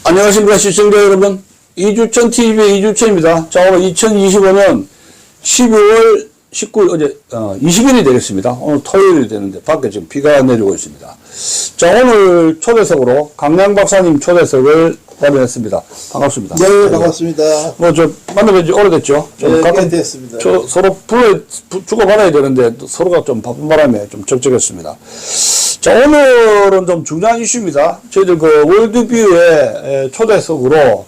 안녕하십니까 시청자 여러분, 이주천 TV의 이주천입니다. 자, 오늘 2025년 12월 19일 어제 20일이 되겠습니다. 오늘 토요일이 되는데 밖에 지금 비가 내리고 있습니다. 자, 오늘 초대석으로 강량 박사님 초대석을 마련했습니다. 반갑습니다. 네, 반갑습니다. 뭐 저 만나뵌 지 오래됐죠? 좀 네, 꽤 됐습니다. 서로 주고받아야 되는데 서로가 좀 바쁜 바람에 좀 적적했습니다. 자, 오늘은 좀 중요한 이슈입니다. 저희들 그 월드뷰의 초대석으로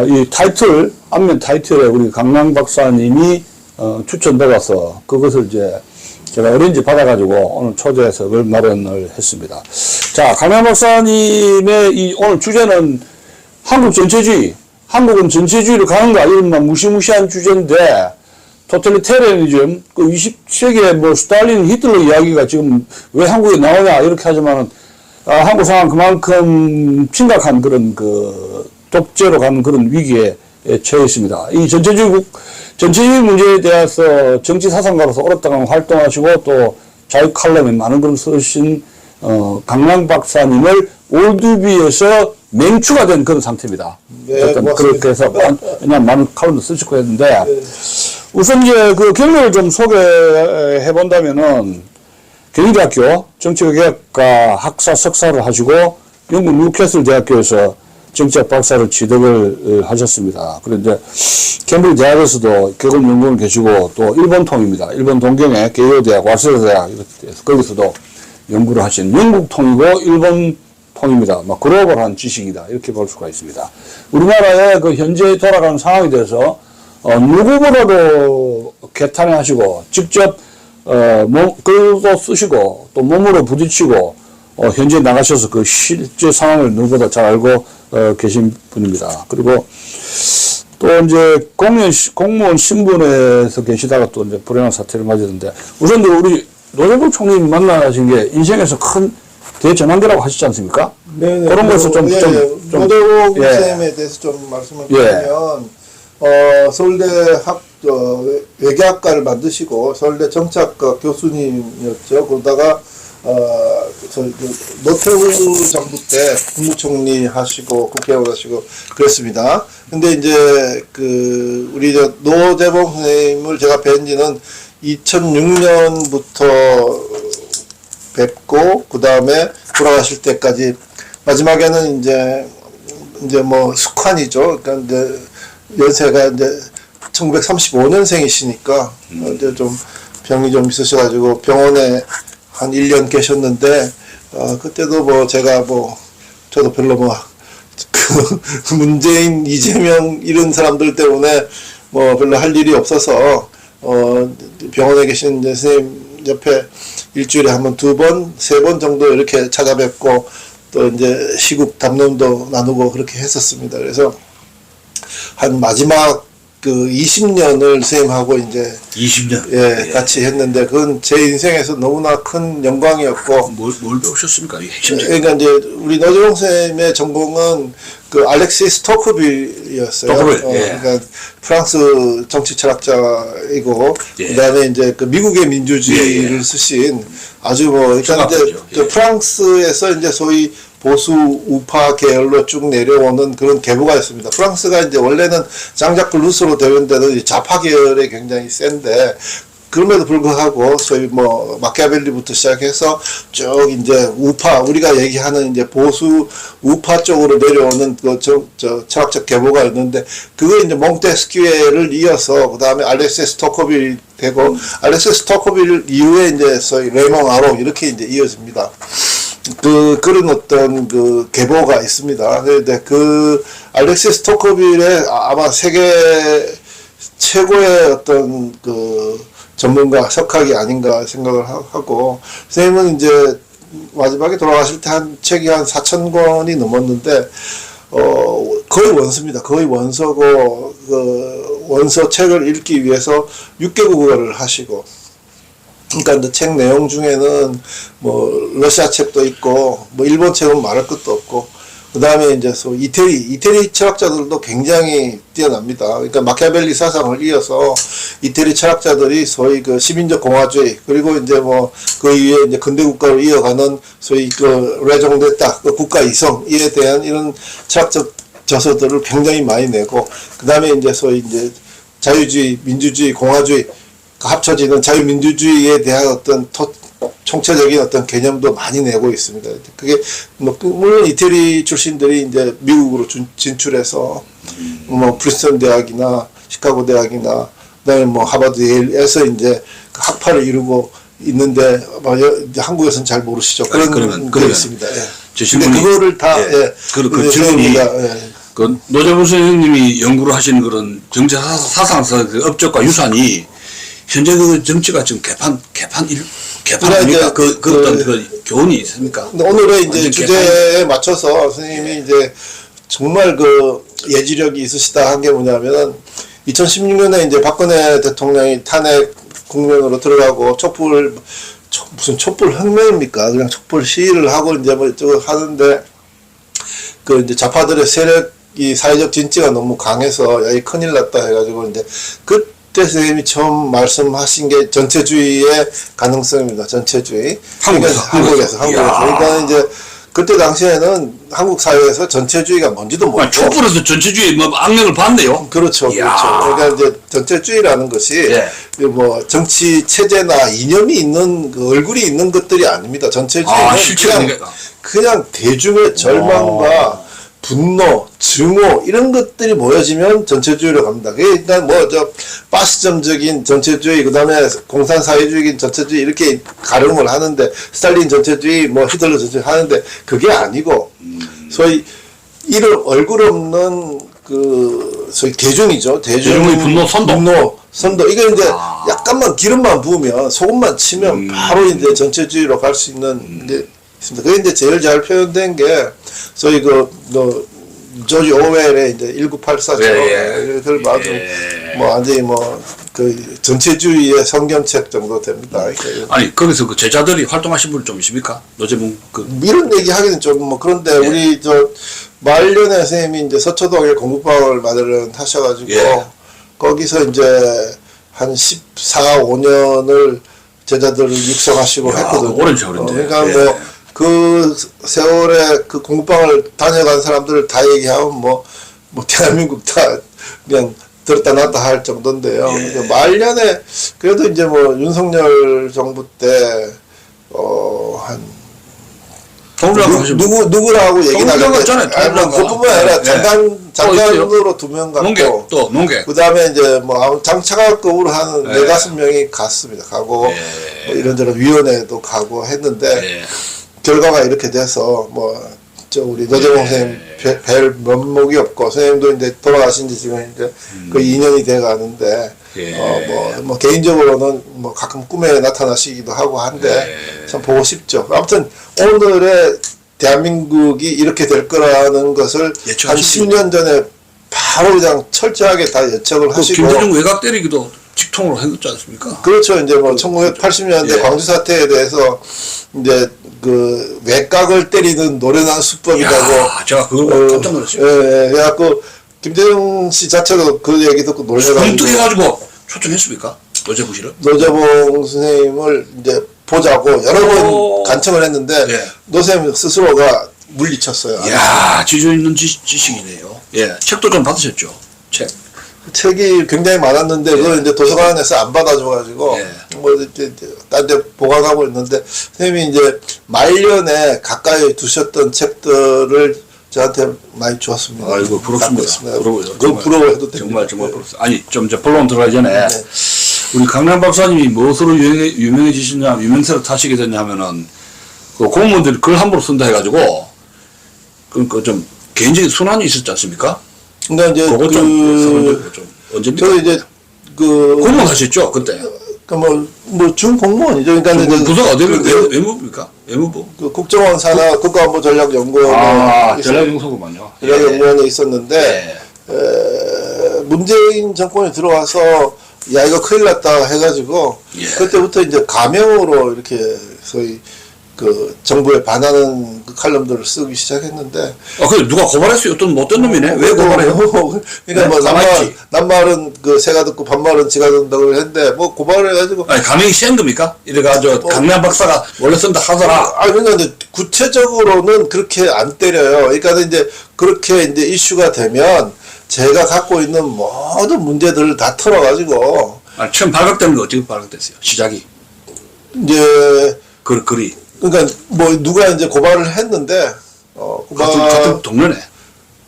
이 타이틀, 앞면 타이틀에 우리 강량 박사님이 추천받아서 그것을 이제 제가 어린지 받아가지고 오늘 초대석을 마련을 했습니다. 자, 강량 박사님의 이 오늘 주제는 한국 전체주의, 한국은 전체주의로 가는가, 이런 무시무시한 주제인데, 토탈리테리아니즘, 그 20세기에 뭐 스탈린, 히틀러 이야기가 지금 왜 한국에 나오냐 이렇게 하지만은 한국 상황 그만큼 심각한 그런 그 독재로 가는 그런 위기에 처해 있습니다. 이 전체주의 문제에 대해서 정치 사상가로서 오랫동안 활동하시고 또 자유 칼럼에 많은 글을 쓰신 강량 박사님을 올드비에서 맹추가 된 그런 상태입니다. 네, 어떤 그렇게 해서 왜냐면 많은 칼럼도 쓰시고 했는데 네. 우선 이제 그 경력을 좀 소개해 본다면은 경희대학교 정치개혁과 학사 석사를 하시고 영국 뉴캐슬 대학교에서 정치학 박사를 취득을 하셨습니다. 그런데 캠브리지 대학에서도 개건 연구원 계시고 또 일본 통입니다. 일본 동경의 게이오 대학, 와세다 대학 거기서도 연구를 하신 영국 통이고 일본 통입니다. 막 글로벌한 지식이다 이렇게 볼 수가 있습니다. 우리나라의 그 현재 돌아가는 상황에 대해서 누구보다도 개탄하시고 직접 글도 쓰시고 또 몸으로 부딪히고 현재 나가셔서 그 실제 상황을 누구보다 잘 알고 계신 분입니다. 그리고 또 이제 공무원 신분에서 계시다가 또 이제 불행한 사태를 맞았는데 우선 우리 노재국 총리님 만나신 게 인생에서 큰 대전환기라고 하시지 않습니까? 네네. 그런 것을 좀 노재국 쌤에 대해서 좀 말씀을 드리면 서울대 외교학과를 만드시고 서울대 정치학과 교수님이었죠. 그러다가 노태우 정부 때 국무총리 하시고 국회의원 하시고 그랬습니다. 근데 이제 우리 노재봉 선생님을 제가 뵌 지는 2006년부터 뵙고 그 다음에 돌아가실 때까지 마지막에는 이제 뭐 숙환이죠. 그러니까 이제 연세가 이제 1935년생이시니까 이제 좀 병이 좀 있으셔가지고 병원에 한 1년 계셨는데 그때도 뭐 제가 저도 별로 문재인, 이재명 이런 사람들 때문에 별로 할 일이 없어서 병원에 계신 이제 선생님 옆에 일주일에 한 번, 두 번, 세 번 정도 이렇게 찾아뵙고 또 이제 시국 담론도 나누고 그렇게 했었습니다. 그래서 한 마지막 20년을 선생님하고 이제 20년 예, 같이 했는데 그건 제 인생에서 너무나 큰 영광이었고 뭘 배우셨습니까? 핵심적인 그러니까 이제 우리 노재봉 선생님의 전공은 알렉시 스토크빌이었어요. 예. 그러니까 프랑스 정치 철학자이고 예. 그다음에 이제 미국의 민주주의를 쓰신 아주 그러니까 이제 프랑스에서 이제 소위 보수 우파 계열로 쭉 내려오는 그런 계보가 있습니다. 프랑스가 이제 원래는 장자크 루소로 되는데도 좌파 계열에 굉장히 센데 그럼에도 불구하고 소위 마키아벨리부터 시작해서 쭉 이제 우파 우리가 얘기하는 이제 보수 우파 쪽으로 내려오는 철학적 계보가 있는데 그거 이제 몽테스키에를 이어서 그 다음에 알렉세 스토커빌이 되고 알렉세 스토커빌 이후에 이제 소위 레몽 아롱 이렇게 이제 이어집니다. 그런 어떤 계보가 있습니다. 근데 알렉시 스토커빌의 아마 세계 최고의 어떤 전문가 석학이 아닌가 생각을 하고, 선생님은 이제 마지막에 돌아가실 때 책이 한 4,000권이 넘었는데, 거의 원서입니다. 거의 원서고, 원서 책을 읽기 위해서 6개국어를 하시고, 그러니까 책 내용 중에는 러시아 책도 있고 일본 책은 말할 것도 없고 그 다음에 이제 이태리 철학자들도 굉장히 뛰어납니다. 그러니까 마키아벨리 사상을 이어서 이태리 철학자들이 소위 그 시민적 공화주의, 그리고 이제 뭐 그 이후에 이제 근대 국가로 이어가는 소위 그 레종됐다, 그 국가 이성에 대한 이런 철학적 저서들을 굉장히 많이 내고, 그 다음에 이제 소위 이제 자유주의, 민주주의, 공화주의 합쳐지는 자유민주주의에 대한 어떤 총체적인 어떤 개념도 많이 내고 있습니다. 그게 뭐 물론 이태리 출신들이 이제 미국으로 진출해서 뭐 프린스턴 대학이나 시카고 대학이나 그다음에 뭐 하버드 예일에서 이제 그 학파를 이루고 있는데 한국에서는 잘 모르시죠. 그런 게 있습니다. 예. 제 질문이, 근데 그거를 다 그 질문이 그 노재봉 선생님이 연구를 하시는 그런 정치 사상서 그 업적과 유산이 현재 그 정치가 지금 개판입니까? 그 어떤 그 교훈이 있습니까? 오늘의 이제 주제에 맞춰서 선생님이 이제 정말 그 예지력이 있으시다 한 게 뭐냐면은 2016년에 이제 박근혜 대통령이 탄핵 국면으로 들어가고 무슨 촛불 혁명입니까? 그냥 촛불 시위를 하고 이제 뭐 이쪽을 하는데 그 이제 좌파들의 세력이 사회적 진지가 너무 강해서 야, 이 큰일 났다 해가지고 이제 그때 선생님이 처음 말씀하신 게 전체주의의 가능성입니다. 전체주의. 한국에서. 그러니까 이제 그때 당시에는 한국 사회에서 전체주의가 뭔지도 모르고. 촛불에서 전체주의 뭐 악명을 봤네요. 그렇죠. 그러니까 이제 전체주의라는 것이 뭐 정치 체제나 이념이 있는 그 얼굴이 있는 것들이 아닙니다. 전체주의는 그냥 대중의 절망과 분노, 증오 이런 것들이 모여지면 전체주의로 갑니다. 그러니까 뭐 저 파시즘적인 전체주의, 그다음에 공산사회주의적인 전체주의 이렇게 가름을 하는데 스탈린 전체주의, 뭐 히틀러 전체주의 하는데 그게 아니고 소위 이런 얼굴 없는 그 소위 대중이죠. 대중의 분노, 선도. 이거 이제 약간만 기름만 부으면 소금만 치면 바로 이제 전체주의로 갈 수 있는 게 있습니다. 그게 이제 제일 잘 표현된 게 소위 조지 오웰의 이제 1984죠. 그걸 봐도 뭐 완전히 뭐 그 전체주의의 성경책 정도 됩니다. 아니 거기서 그 제자들이 활동하신 분이 좀 있습니까? 노재봉 이런 얘기 하기는 좀 뭐 그런데 우리 저 말년에 선생님이 이제 서초동에 공부방을 마련하셔가지고 거기서 이제 한 14, 5년을 제자들을 육성하시고 했거든요. 오랜 세월인데. 그러니까 뭐 그 세월에 그 공부방을 다녀간 사람들을 다 얘기하면 뭐 대한민국 다 그냥 들었다 놨다 할 정도인데요. 그러니까 말년에 그래도 이제 뭐 윤석열 정부 때 한 누구라고 얘기 나갔잖아요. 그뿐만 아니라 장관으로 2명 갔고 농객. 그다음에 이제 뭐 장차관급으로 한 4-5명이 갔습니다. 가고 뭐 이런저런 위원회도 가고 했는데 결과가 이렇게 돼서 뭐 저 우리 노재봉 선생님 뵐 면목이 없고 선생님도 이제 돌아가신 지 지금 이제 그 2년이 돼 가는데 뭐 개인적으로는 뭐 가끔 꿈에 나타나시기도 하고 한데 참 보고 싶죠. 아무튼 오늘의 대한민국이 이렇게 될 거라는 것을 한 10년 전에 바로 그냥 철저하게 다 예측을 하시고 김대중 외곽 때리기도 직통으로 했지 않습니까? 그렇죠. 이제 뭐 1980년대 광주 사태에 대해서 이제 그 외곽을 때리는 노련한 수법이라고. 제가 그걸 깜짝 놀랐어요. 그래갖고 김대중 씨 자체도 그 얘기 듣고 놀래가지고. 뭉뚱해가지고 초청했습니까? 노재봉 씨를? 노재봉 선생님을 이제 보자고 여러 번 간청을 했는데 노선생님 스스로가 물리쳤어요. 이야, 지조 있는 지식이네요. 책도 좀 받으셨죠? 책이 굉장히 많았는데 그걸 이제 도서관에서 안 받아줘가지고 뭐 이제 딴 데 보관하고 있는데 선생님이 이제 말년에 가까이 두셨던 책들을 저한테 많이 주었습니다. 아이고 부럽습니다. 그걸 부러워해도 됩니다. 정말 부럽습니다. 아니 좀 이제 본론 들어가기 전에 우리 강남 박사님이 무엇으로 유명해지시냐, 유명세를 타시게 됐냐면은 그 공무원들이 글 함부로 쓴다 해가지고 그러니까 좀 개인적인 순환이 있었지 않습니까? 근데 이제 그거 좀 언제입니까? 저 이제 그 공무원 하셨죠 그때? 뭐 준공무원이죠. 그러니까 이제 부서가 어디입니까? 외무부입니까? 외무부? 그 국정원 산하 국가안보전략연구원에 전략연구소구만요. 전략연구원에 있었는데 문재인 정권이 들어와서 야 이거 큰일 났다 해가지고 그때부터 이제 가명으로 이렇게 소위 그 정부에 반하는 그 칼럼들을 쓰기 시작했는데 그 누가 고발했어요? 어떤 못된 놈이네. 왜 고발해요? 그러니까 뭐 가만히 남말은 그 새가 듣고 반말은 지가 듣는다고 했는데 뭐 고발을 해가지고 아니 감형이 센 겁니까? 이래가지고 강남 박사가 원래 쓴다 하더라. 그러니까 이제 구체적으로는 그렇게 안 때려요. 그러니까 이제 그렇게 이제 이슈가 되면 제가 갖고 있는 모든 문제들을 다 털어가지고 처음 발각된 거 어떻게 발각됐어요? 시작이 이제 글이 그러니까 뭐 누가 이제 고발을 했는데 같은 동네네.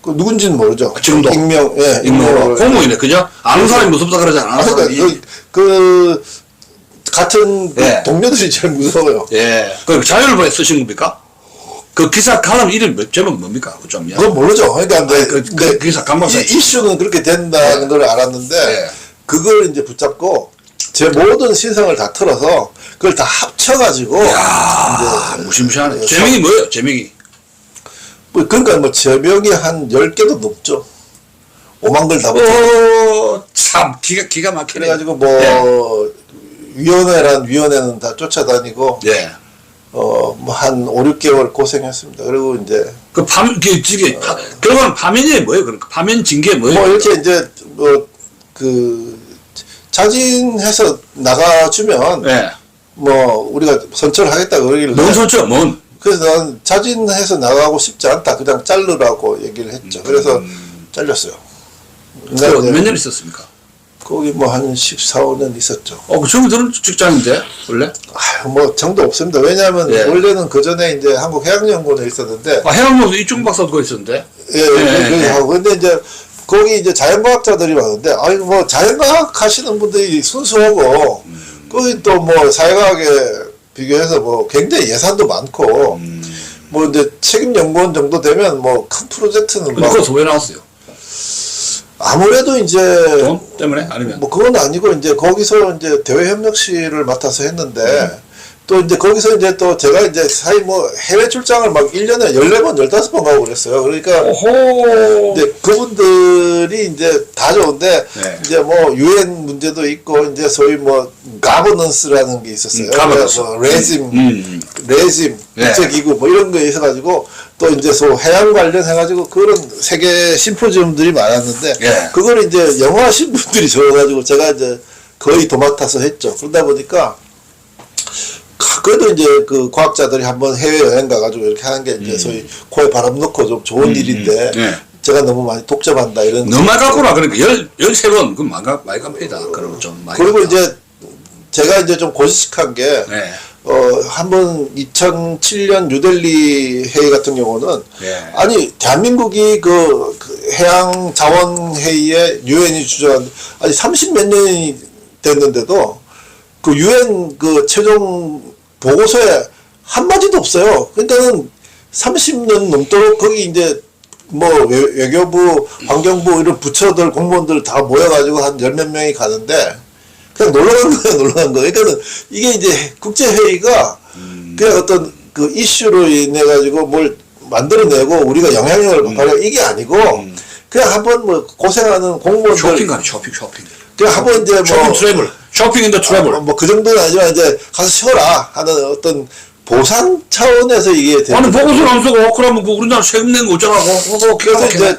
그 누군지는 모르죠. 지금도 익명으로 공무원이네, 그죠? 아는 사람이 무섭다 그러잖아. 아는 사람이. 그러니까 그 같은 그 예. 동료들이 제일 무서워요. 예. 그 자율보에 쓰신 겁니까? 그 기사 칼럼 이름 제목 뭡니까? 좀 그건 모르죠. 그러니까 그 기사 강박사 이슈는 그렇게 된다는 걸 알았는데 예. 그걸 이제 붙잡고 제 모든 신상을 다 털어서 그걸 다 합쳐가지고 야, 무시무시하네. 제목이 뭐예요? 제목이 뭐 그러니까 뭐 제명이 한 10개도 넘죠. 5만 글 다 붙여. 참 기가 막히네. 그래가지고 뭐 예. 위원회는 다 쫓아다니고 예. 뭐 한 5, 6개월 고생했습니다. 그리고 이제 결국은 파면이 뭐예요? 그러니까 파면 징계 뭐예요? 뭐 이렇게 이제 자진해서 나가주면 예. 뭐 우리가 선처를 하겠다 그러길래 뭔 소리죠? 뭔? 그래서 난 자진해서 나가고 싶지 않다. 그냥 자르라고 얘기를 했죠. 그래서 잘렸어요. 몇 년 있었습니까? 거기 뭐 한 14, 15년 있었죠. 그 정도는 직장인데 원래? 뭐 정도 없습니다. 왜냐하면 예. 원래는 그 전에 이제 한국해양연구원에 있었는데 해양연구소 이중 박사도 거기 있었는데. 예. 하고 근데 이제 거기 이제 자연과학자들이 많은데 뭐 자연과학 하시는 분들이 순수하고 거기 또 뭐 사회과학에 비교해서 뭐 굉장히 예산도 많고 뭐 이제 책임연구원 정도 되면 뭐 큰 프로젝트는 근데 그거 왜 나왔어요? 아무래도 이제 돈 때문에 아니면? 뭐 그건 아니고 이제 거기서 이제 대외협력실을 맡아서 했는데 또 이제 거기서 이제 또 제가 이제 사실 뭐 해외 출장을 막 1년에 14번, 15번 가고 그랬어요. 그러니까 오호. 이제 그분들이 이제 다 좋은데 네. 이제 뭐 유엔 문제도 있고 이제 소위 뭐 가버넌스라는 게 있었어요. 가버넌스. 뭐 레짐, 네. 국제기구 뭐 이런 거 있어가지고 또 이제 해양 관련해가지고 그런 세계 심포지움들이 많았는데 예. 그걸 이제 영어하신 분들이 적어가지고 제가 이제 거의 도맡아서 했죠. 그러다 보니까 그래도 이제 그 과학자들이 한번 해외 여행 가가지고 이렇게 하는 게 이제 소위 코에 바람 넣고 좀 좋은 일인데 네. 제가 너무 많이 독점한다 이런. 너무 많이 갖구나. 그러니까 13번, 그럼 많이 갑니다. 그러면 좀 많이. 그리고 갖다. 이제 제가 이제 좀 고지식한 게, 네. 한번 2007년 뉴델리 회의 같은 경우는, 네. 아니, 대한민국이 그 해양 자원 회의에 유엔이 주저한, 아니, 30몇 년이 됐는데도 그 유엔 그 최종 보고서에 한마디도 없어요. 그러니까는 30년 넘도록 거기 이제 뭐 외교부, 환경부 이런 부처들 공무원들 다 모여가지고 한 10몇 명이 가는데 그냥 놀러간 거예요, 놀러간 거. 그러니까는 이게 이제 국제회의가 그냥 어떤 그 이슈로 인해 가지고 뭘 만들어내고 우리가 영향력을 발휘하고 이게 아니고 그냥 한번 뭐 고생하는 공무원들 쇼핑 가네, 쇼핑. 그냥 한번 이제 뭐 쇼핑 트래블. 쇼핑인데 트래블. 뭐 그 정도는 아니지만 이제 가서 쉬어라 하는 어떤 보상 차원에서 이게 되는. 아니, 보고서를 안 쓰고, 그러면 그 우리나라 세금 낸거 어쩌라고. 그래서 이제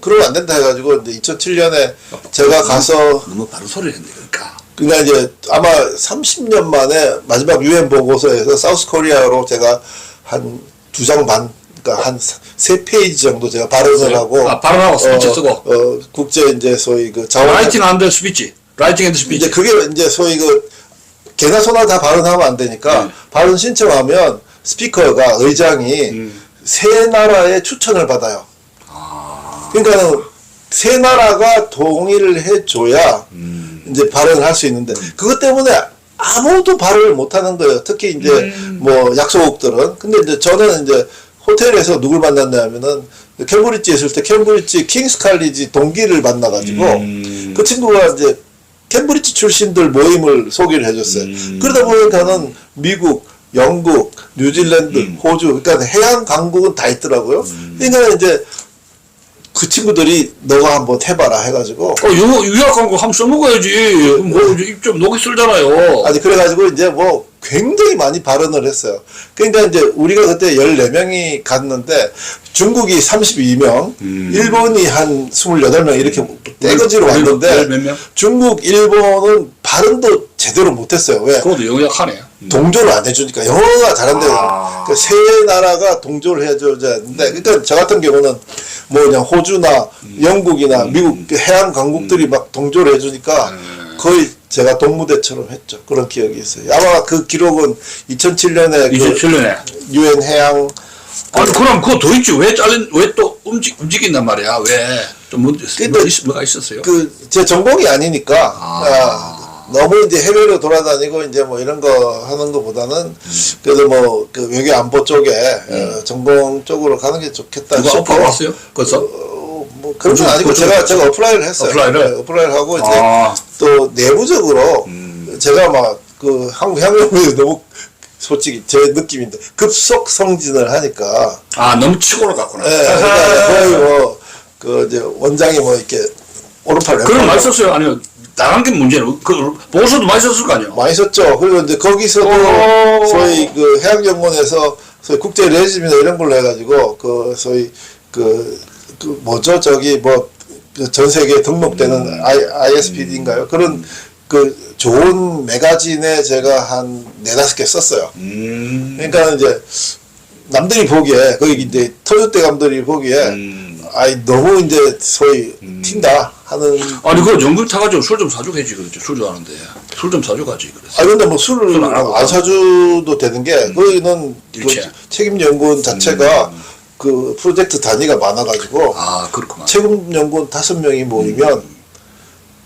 그러면 안 된다 해가지고 이제 2007년에 제가 가서 너무 바른 소리를 했네, 그러니까. 그러니까 이제 아마 30년 만에 마지막 유엔 보고서에서 사우스 코리아로 제가 한 2장 반, 그러니까 한 3페이지 정도 제가 발언을 하고. 발언하고 스피치 쓰고. 국제 이제 소위 그 자원. 라이팅 안 돼, 스피치. 라이팅 앤드 스피치. 이제 그게 이제 소위 그 개나 소나 다 발언하면 안 되니까 발언 신청하면 스피커가 의장이 세 나라의 추천을 받아요. 그러니까는 세 나라가 동의를 해줘야 이제 발언을 할 수 있는데 그것 때문에 아무도 발언을 못 하는 거예요. 특히 이제 뭐 약소국들은. 근데 이제 저는 이제 호텔에서 누굴 만났냐면은 캠브리지에 있을 때 캠브리지 킹스 칼리지 동기를 만나가지고 그 친구가 이제 캠브리지 출신들 모임을 소개를 해줬어요. 그러다 보니까는 미국, 영국, 뉴질랜드, 호주, 그러니까 해양 강국은 다 있더라고요. 그러니까 이제 그 친구들이 너가 한번 해봐라 해가지고. 유학 광고 한번 써먹어야지. 뭐, 입 좀 녹이 쓸잖아요. 아니, 그래가지고 이제 뭐 굉장히 많이 발언을 했어요. 그러니까 이제 우리가 그때 14명이 갔는데 중국이 32명, 일본이 한 28명 이렇게 떼거지로 왔는데 몇 명? 중국, 일본은 발언도 제대로 못했어요. 왜? 그것도 영역하네요. 동조를 안 해주니까 영어가 잘한데 그러니까 세 나라가 동조를 해줘야 하는데 그러니까 저 같은 경우는 뭐 그냥 호주나 영국이나 미국 해양 강국들이 막 동조를 해주니까 거의 제가 동무대처럼 했죠. 그런 기억이 있어요. 아마 그 기록은 2007년에 2007년에. 유엔 해양 아니 그럼 그거 도있지 왜 또 움직인단 말이야? 왜? 좀 뭐가 있었어요? 그 제 전공이 아니니까 너무 이제 해외로 돌아다니고 이제 뭐 이런 거 하는 것보다는 그래도 뭐 그 외교 안보 쪽에 전공 쪽으로 가는 게 좋겠다 누가 싶고. 오퍼 왔어요? 그래서? 뭐 그런 건 아니고 제가 어플라이를 했어요. 어플라이를? 네, 어플라이를 하고 이제 아. 또 내부적으로 제가 막 그 한국 향연구에 너무 솔직히 제 느낌인데 급속 성진을 하니까 아 너무 치고 올라갔구나. 예, 그러니까 거의 뭐 그 이제 원장이 뭐 이렇게 오른팔 왼팔 그럼 많이 썼어요? 아니요. 나간 게 문제는 그 보고서도 많이 썼을 거 아니에요? 많이 썼죠. 그리고 이제 거기서도 소위 그 해양연구원에서 소위 국제 레짐이나 이런 걸로 해가지고 그 소위 그 뭐죠 저기 뭐 전 세계에 등록되는 ISPD인가요? 그런 그 좋은 매거진에 제가 한 4-5개 썼어요. 그러니까 이제 남들이 보기에 거기 이제 터줏대감들이 보기에 아이 너무 이제 소위 튄다 하는. 아니 그거 연극 타가지고 술 좀 사주고 해지 그랬죠. 술 좋아하는데 술 좀 사주고 가지 그랬어. 아 근데 뭐 술을 술안 하고 안 사줘도 되는 게 거기는 그 일체. 책임연구원 자체가 그 프로젝트 단위가 많아가지고 아 그렇구만. 책임연구원 5명이 모이면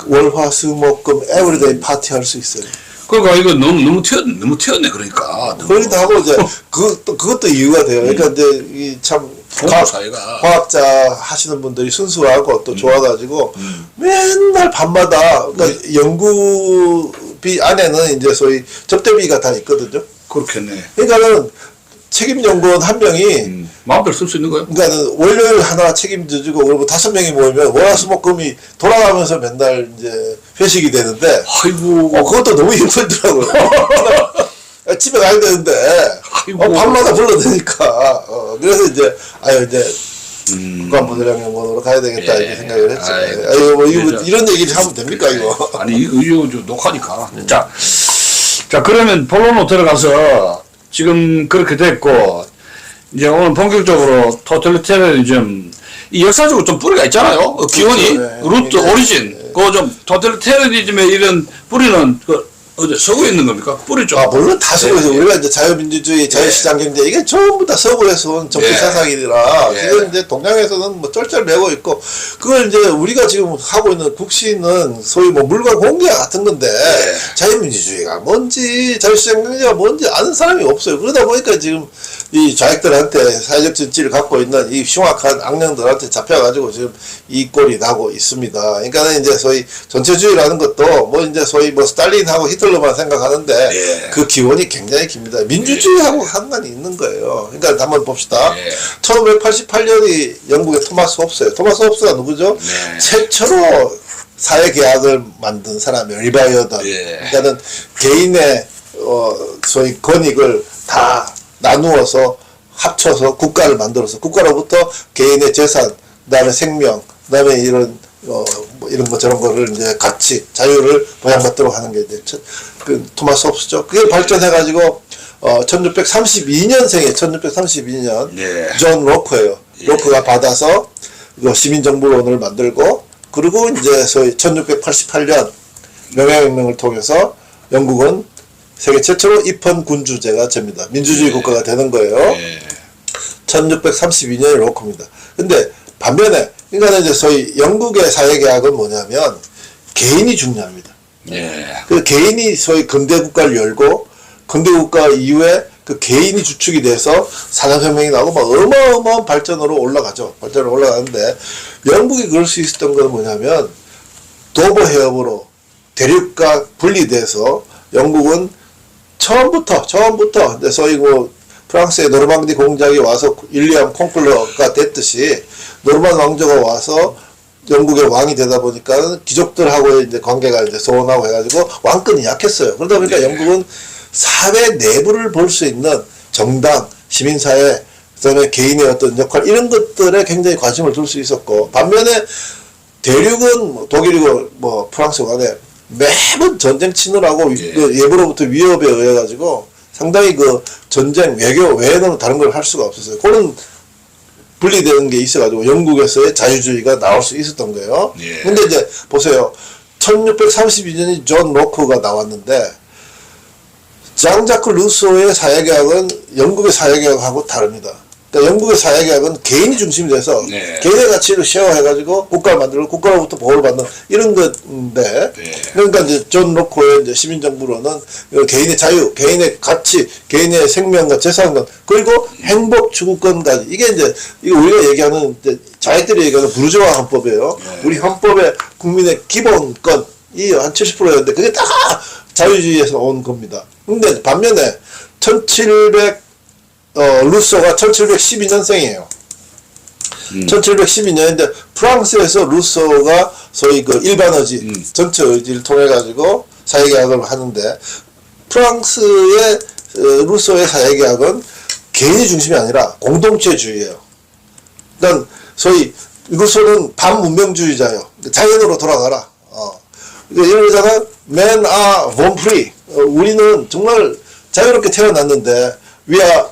월화수목금 에브리데이 파티 할 수 있어요. 그러니까 이거 너무 튀었네 그러니까. 그러기도 하고 이제 그것도 이유가 돼요. 그러니까 이제 이참 공부 사회가 과학자 하시는 분들이 순수하고 또 좋아가지고 맨날 밤마다 그러니까 연구비 안에는 이제 소위 접대비가 다 있거든요. 그렇겠네. 그러니까는 책임연구원 한 명이 마음대로 쓸 수 있는 거예요? 그러니까는 월요일 하나 책임져주고 그러면 5명이 모이면 월화수목금이 돌아가면서 맨날 이제 회식이 되는데 아이고. 그것도 너무 힘들더라고요. 집에 가야 되는데 아이고. 밤마다 불러대니까 그래서 이제 이제 국가부대령연구원으로 가야 되겠다 예. 이렇게 생각을 했죠. 아이고. 아이고 뭐 그래서- 이런 얘기를 하면 됩니까 이거? 아니 이거 좀 녹화니까. 자 그러면 본론으로 들어가서 지금 그렇게 됐고 이제 오늘 본격적으로 토탈리테리즘 이 역사적으로 좀 뿌리가 있잖아요. 기원이 네. 루트 네. 오리진 그거 좀 토탈리테리즘의 이런 뿌리는 그 어디 서구에 있는 겁니까? 뿌리 좀. 물론 다 서구에서 네. 우리가 이제 자유민주주의, 자유시장경제 이게 전부 다 서구에서 온 정치 예. 사상이라 예. 지금 이제 동양에서는 뭐 쩔쩔 매고 있고 그걸 이제 우리가 지금 하고 있는 국시는 소위 뭐 물과 공기와 같은 건데 자유민주주의가 뭔지 자유시장경제가 뭔지 아는 사람이 없어요. 그러다 보니까 지금 이 좌익들한테 사회적 진취를 갖고 있는 이 흉악한 악령들한테 잡혀가지고 지금 이 꼴이 나고 있습니다. 그러니까 이제 소위 전체주의라는 것도 뭐 이제 소위 뭐 스탈린하고 히틀러만 생각하는데 예. 그 기원이 굉장히 깁니다. 민주주의하고 상관이 있는 거예요. 그러니까 한번 봅시다. 예. 1588년이 영국의 토마스 홉스예요. 토마스 홉스가 누구죠? 네. 최초로 사회계약을 만든 사람이에요. 리바이어던. 예. 그러니까는 개인의 소위 권익을 다 나누어서 합쳐서 국가를 만들어서 국가로부터 개인의 재산, 그다음에 생명, 그다음에 이런 뭐 이런 거 저런 거를 이제 가치, 자유를 보장받도록 하는 게 이제 그 토마스 홉스죠. 그게 발전해가지고 1632년생에 1632년 예. 존 로크예요. 예. 로크가 받아서 시민정부론을 만들고 그리고 이제 소위 1688년 명예혁명을 통해서 영국은 세계 최초로 입헌 군주제가 됩니다. 민주주의 국가가 되는 거예요. 예. 1632년이 로크입니다. 근데 반면에 그러니까 이제 소위 영국의 사회계약은 뭐냐면 개인이 중요합니다. 예. 그 개인이 소위 근대 국가를 열고 근대 국가 이후에 그 개인이 주축이 돼서 산업혁명이 나고 막 어마어마한 발전으로 올라가죠. 발전으로 올라가는데 영국이 그럴 수 있었던 건 뭐냐면 도보 해협으로 대륙과 분리돼서 영국은 처음부터 이제 소위 뭐 프랑스의 노르망디 공작이 와서 윌리엄 콩클러가 됐듯이 노르만 왕조가 와서 영국의 왕이 되다 보니까 귀족들하고의 이제 관계가 이제 소원하고 해가지고 왕권이 약했어요. 그러다 보니까 네. 영국은 사회 내부를 볼 수 있는 정당, 시민사회, 그다음에 개인의 어떤 역할 이런 것들에 굉장히 관심을 둘 수 있었고, 반면에 대륙은 뭐 독일이고 뭐 프랑스 간에 매번 전쟁 치느라고 그 예부로부터 위협에 의해 가지고 상당히 그 전쟁 외교 외에는 다른 걸 할 수가 없었어요. 그런 분리되는 게 있어가지고 영국에서의 자유주의가 나올 수 있었던 거예요. 근데 이제 보세요. 1632년이 존 로크가 나왔는데 장 자크 루소의 사회개혁은 영국의 사회개혁하고 다릅니다. 그러니까 영국의 사회개혁은 개인이 중심이 돼서 개인의 가치를 쉐어해가지고 국가를 만들고 국가로부터 보호를 받는 이런 건데, 그러니까 이제 존 로크의 이제 시민정부로는 개인의 자유, 개인의 가치, 개인의 생명과 재산권, 그리고 행복 추구권까지, 이게 이제 이거 우리가 얘기하는 이제 자기들이 얘기하는 부르주아 헌법이에요. 우리 헌법의 국민의 기본권이 한 70%였는데 그게 다 자유주의에서 온 겁니다. 근데 반면에 루소가 1712년생이에요. 1712년인데 프랑스에서 루소가 소위 그 일반 의지, 전체 의지를 통해 가지고 사회개혁을 하는데, 프랑스의 루소의 사회개혁은 개인이 중심이 아니라 공동체주의예요. 그러니까 소위 루소는 반문명주의자예요. 자연으로 돌아가라. 이러잖아. Men are born free. 우리는 정말 자유롭게 태어났는데 we are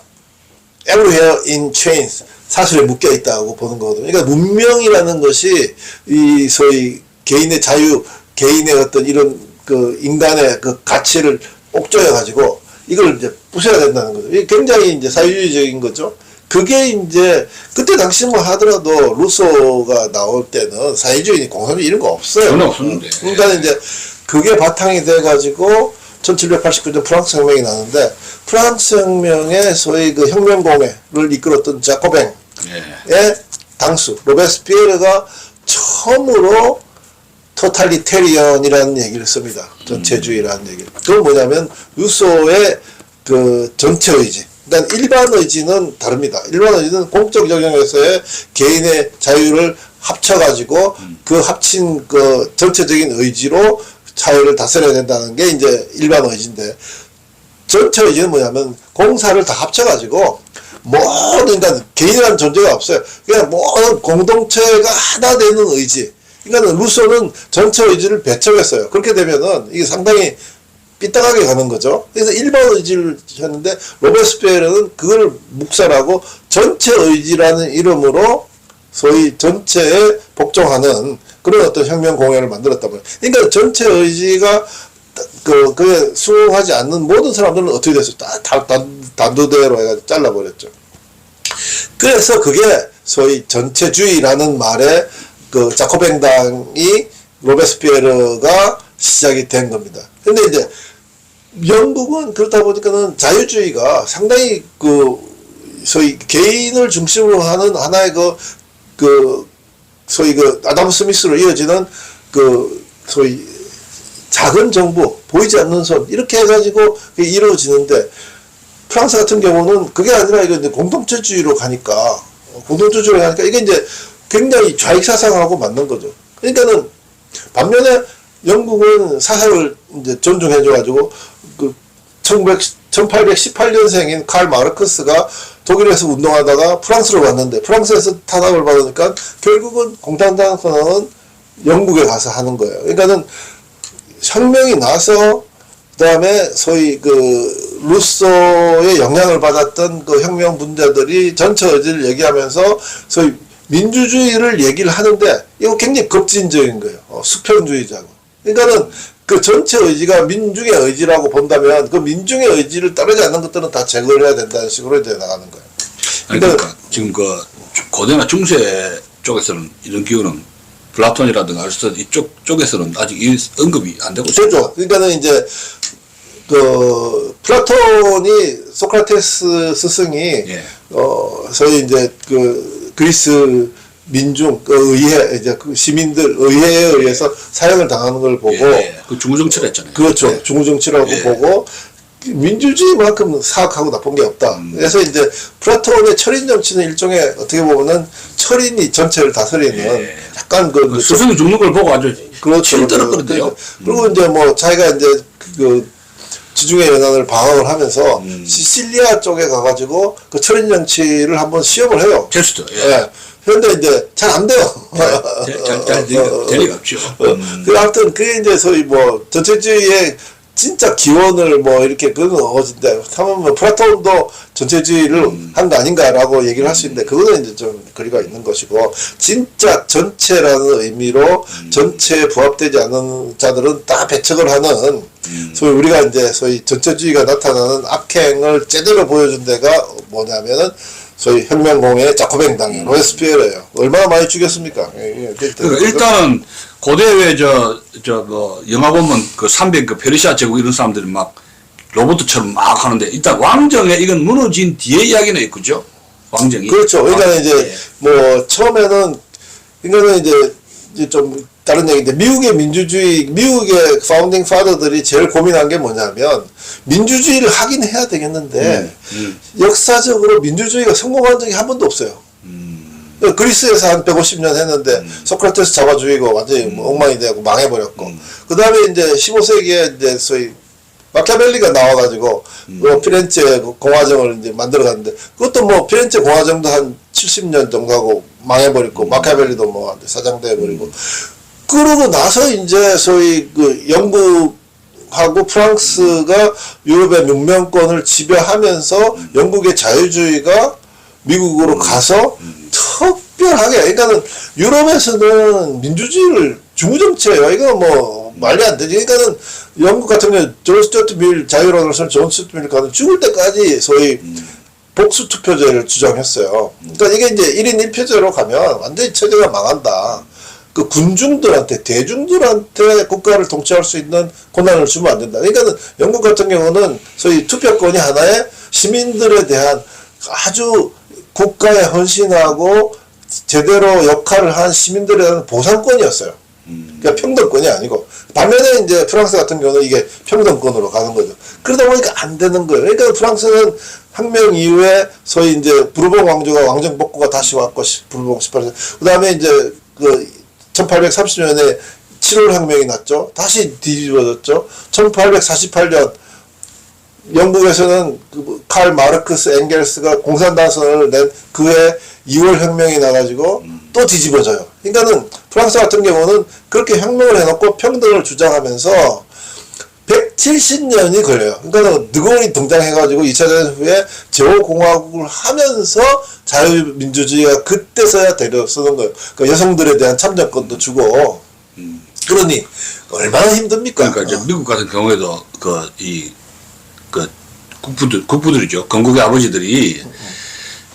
everywhere in chains. 사슬에 묶여 있다고 보는 거거든요. 그러니까 문명이라는 것이 이 소위 개인의 자유, 개인의 어떤 이런 그 인간의 그 가치를 옥죄어 가지고 이걸 이제 부숴야 된다는 거죠. 이게 굉장히 이제 사유주의적인 거죠. 그게 이제 그때 당시만 하더라도 루소가 나올 때는 사회주의, 공산주의 이런 거 없어요. 전혀 없었는데. 그러니까 이제 그게 바탕이 돼 가지고 1789년 프랑스 혁명이 나는데, 프랑스 혁명의 소위 그 혁명공회를 이끌었던 자코뱅의 당수 로베스피에르가 처음으로 토탈리테리언이라는 얘기를 씁니다. 전체주의라는 얘기를. 그건 뭐냐면 루소의 그 전체 의지. 그러니까 일반 의지는 다릅니다. 일반 의지는 공적 영역에서의 개인의 자유를 합쳐가지고 그 합친 그 전체적인 의지로 사회를 다스려야 된다는 게 이제 일반 의지인데, 전체 의지는 뭐냐면 공사를 다 합쳐가지고 모든, 그러니까 개인이라는 존재가 없어요. 그냥 모든 공동체가 하나 되는 의지. 그러니까 루소는 전체 의지를 배척했어요. 그렇게 되면은 이게 상당히 삐딱하게 가는 거죠. 그래서 일반 의지를 했는데 로베스피에르는 그걸 묵살하고 전체 의지라는 이름으로 소위 전체에 복종하는 그런 어떤 혁명 공회를 만들었단 말이에요. 그러니까 전체 의지가 그에 수긍하지 않는 모든 사람들은 어떻게 됐어요? 다 단두대로 해가지고 잘라버렸죠. 그래서 그게 소위 전체주의라는 말에 그 자코뱅당이 로베스피에르가 시작이 된 겁니다. 근데 이제 영국은 그렇다 보니까는 자유주의가 상당히 그 소위 개인을 중심으로 하는 하나의 소위 그 아담 스미스로 이어지는 그 소위 작은 정부, 보이지 않는 손, 이렇게 해가지고 이루어지는데, 프랑스 같은 경우는 그게 아니라 이거 이제 공동체주의로 가니까 이게 이제 굉장히 좌익사상하고 맞는 거죠. 그러니까는 반면에 영국은 사상을 이제 존중해줘가지고 그 1818년생인 칼 마르크스가 독일에서 운동하다가 프랑스로 왔는데, 프랑스에서 탄압을 받으니까 결국은 공산당 선언은 영국에 가서 하는 거예요. 그러니까는 혁명이 나서 그다음에 소위 그 루소의 영향을 받았던 그 혁명 분자들이 전체 의지를 얘기하면서 소위 민주주의를 얘기를 하는데, 이거 굉장히 급진적인 거예요. 수평주의자고. 그러니까는 그 전체 의지가 민중의 의지라고 본다면 그 민중의 의지를 따르지 않는 것들은 다 제거를 해야 된다는 식으로 이제 나가는 거예요. 그러니까 지금 그 고대나 중세 쪽에서는 이런 기운은 플라톤이라든가 아리스토텔 쪽에서는 아직 언급이 안 되고 있죠. 그렇죠. 그러니까는 이제 그 플라톤이 소크라테스 스승이 소위 이제 그 그리스 민중 그 의회, 이제 그 시민들 의회에 의해서 사형을 당하는 걸 보고 그 중우정치를 했잖아요. 그렇죠. 중우정치라고 보고 민주주의만큼 사악하고 나쁜 게 없다. 그래서 이제 플라톤의 철인 정치는 일종의 어떻게 보면은 철인이 전체를 다스리는 약간 그 스승이 죽는 걸 보고 아주 그렇죠. 힘들었거든요. 그리고 이제 뭐 자기가 이제 그 지중해 연안을 방황을 하면서 시칠리아 쪽에 가가지고 그 철인 정치를 한번 시험을 해요. 테스트. 예. 그런데 이제 잘 안 돼요. 잘 될 리가 없죠. 그 하여튼 그게 이제 소위 뭐 전체주의의 진짜 기원을 뭐 이렇게 그런 어진데 하면 뭐 플라톤도 전체주의를 한 거 아닌가라고 얘기를 할 수 있는데 그거는 이제 좀 거리가 있는 것이고 진짜 전체라는 의미로 전체에 부합되지 않는 자들은 다 배척을 하는 소위 우리가 이제 소위 전체주의가 나타나는 악행을 제대로 보여준 데가 뭐냐면은 소위 혁명공의 자코뱅당이에요. 로베스피에르예요. 얼마나 많이 죽였습니까? 그러니까 일단은 고대에 뭐 영화 보면 그 300 그 페르시아 제국 이런 사람들이 막 로봇처럼 막 하는데 일단 왕정에 이건 무너진 뒤에 이야기는 있겠죠. 왕정이. 그렇죠. 그러니까 이제 뭐 처음에는 이거는 이제 좀 다른 얘기인데 미국의 민주주의, 미국의 파운딩 파더들이 제일 고민한 게 뭐냐면 민주주의를 하긴 해야 되겠는데 역사적으로 민주주의가 성공한 적이 한 번도 없어요. 그리스에서 한 150년 했는데 소크라테스 잡아 죽이고 완전히 뭐 엉망이 되고 망해버렸고 그 다음에 이제 15세기에 이제 소위 마키아벨리가 나와가지고 뭐 피렌체 공화정을 이제 만들어갔는데 그것도 뭐 피렌체 공화정도 한 70년 정도 하고 망해버리고 마키아벨리도 뭐 사장돼버리고 그러고 나서 이제 소위 그 영국하고 프랑스가 유럽의 문명권을 지배하면서 영국의 자유주의가 미국으로 가서 특별하게 그러니까는 유럽에서는 민주주의를 중부정치예요. 이거 뭐 말이 안 되지. 그러니까는 영국 같은 경우 존 스튜어트 밀 자유론을 존 스튜어트 밀 가는 죽을 때까지 소위 복수 투표제를 주장했어요. 그러니까 이게 이제 1인 1표제로 가면 완전히 체제가 망한다. 그 군중들한테 대중들한테 국가를 통치할 수 있는 권한을 주면 안 된다. 그러니까는 영국 같은 경우는 소위 투표권이 하나의 시민들에 대한 아주 국가에 헌신하고 제대로 역할을 한 시민들에 대한 보상권이었어요. 그러니까 평등권이 아니고 반면에 이제 프랑스 같은 경우는 이게 평등권으로 가는 거죠. 그러다 보니까 안 되는 거예요. 그러니까 프랑스는 혁명 이후에 소위 이제 부르봉 왕조가 왕정 복구가 다시 왔고 부르봉 18세 그다음에 이제 그 1830년에 7월 혁명이 났죠. 다시 뒤집어졌죠. 1848년 영국에서는 그 칼 마르크스 엥겔스가 공산당선을 낸 그해 2월 혁명이 나가지고 또 뒤집어져요. 그러니까는 프랑스 같은 경우는 그렇게 혁명을 해놓고 평등을 주장하면서 170년이 걸려요. 그러니까 드골이 등장해가지고 2차 대전 후에 제후공화국을 하면서 자유민주주의가 그때서야 되려서는 거예요. 그러니까 여성들에 대한 참정권도 주고 그러니 얼마나 힘듭니까? 그러니까 이제 미국 같은 경우에도 국부들이죠. 건국의 아버지들이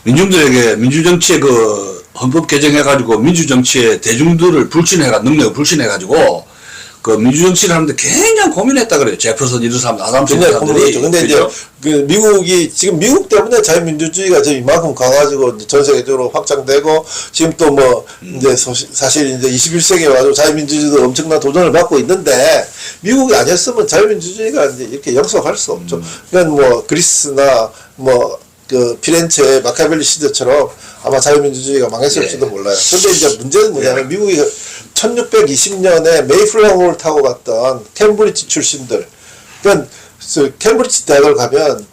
민중들에게 민주정치의 그 헌법 개정해가지고 민주정치의 대중들을 능력을 불신해가지고 그 민주정치를 하는데 굉장히 고민했다 그래요. 제퍼슨 이런 사람, 아담스 이런 사람들이. 근데 이제 그 미국이 지금 미국 때문에 자유민주주의가 지금 이만큼 가가지고 전 세계적으로 확장되고 지금 또 뭐 이제 사실 이제 21세기에 와서 자유민주주의도 엄청난 도전을 받고 있는데 미국이 아니었으면 자유민주주의가 이제 이렇게 영속할 수 없죠. 그러니까 뭐 그리스나 뭐 그 피렌체 마키아벨리 시대처럼 아마 자유민주주의가 망했을지도 몰라요. 근데 이제 문제는 뭐냐면 미국이 1620년에 메이플라워를 타고 갔던 캠브리지 출신들. 그러니까 캠브리지 대학을 가면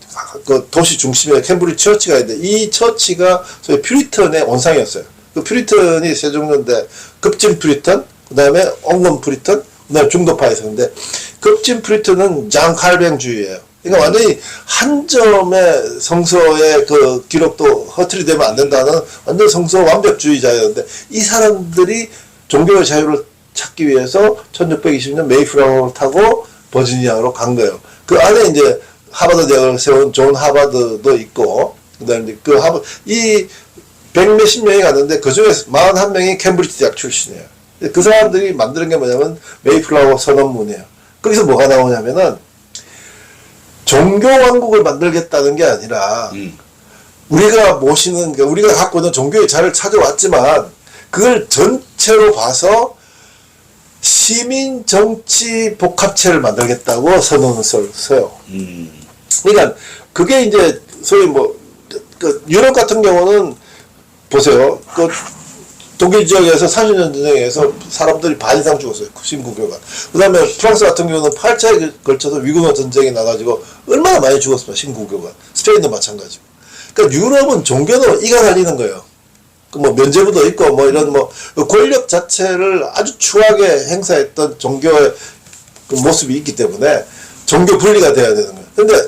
그 도시 중심에 캠브리지 처치가 있는데 이 처치가 소위 퓨리턴의 원상이었어요. 그 퓨리턴이 세 종류인데 급진 퓨리턴, 그 다음에 엉금 퓨리턴, 그 다음에 중도파에서. 근데 급진 퓨리턴은 장 칼뱅주의예요. 그러니까 완전히 한 점의 성서의 그 기록도 허투루 되면 안 된다는 완전 성서 완벽주의자였는데 이 사람들이 종교의 자유를 찾기 위해서 1620년 메이플라워를 타고 버지니아로 간 거예요. 그 안에 이제 하버드 대학을 세운 존 하버드도 있고, 그 다음에 그 이 100몇십 명이 갔는데 그 중에 41명이 캠브리지 대학 출신이에요. 그 사람들이 만드는 게 뭐냐면 메이플라워 선언문이에요. 거기서 뭐가 나오냐면은 종교 왕국을 만들겠다는 게 아니라 우리가 모시는, 우리가 갖고 있는 종교의 자를 찾아왔지만 그걸 전체로 봐서 시민 정치 복합체를 만들겠다고 선언을 써요. 그러니까 그게 이제 소위 뭐 그 유럽 같은 경우는 보세요. 그 독일 지역에서 30년 전쟁에서 사람들이 반 이상 죽었어요. 신구교가. 그 다음에 프랑스 같은 경우는 8차에 걸쳐서 위구노 전쟁이 나가지고 얼마나 많이 죽었습니까? 신구교가. 스페인도 마찬가지고. 그러니까 유럽은 종교는 이가 갈리는 거예요. 그 뭐 면제부도 있고 뭐 이런 뭐 권력 자체를 아주 추하게 행사했던 종교의 그 모습이 있기 때문에 종교 분리가 돼야 되는 거예요. 근데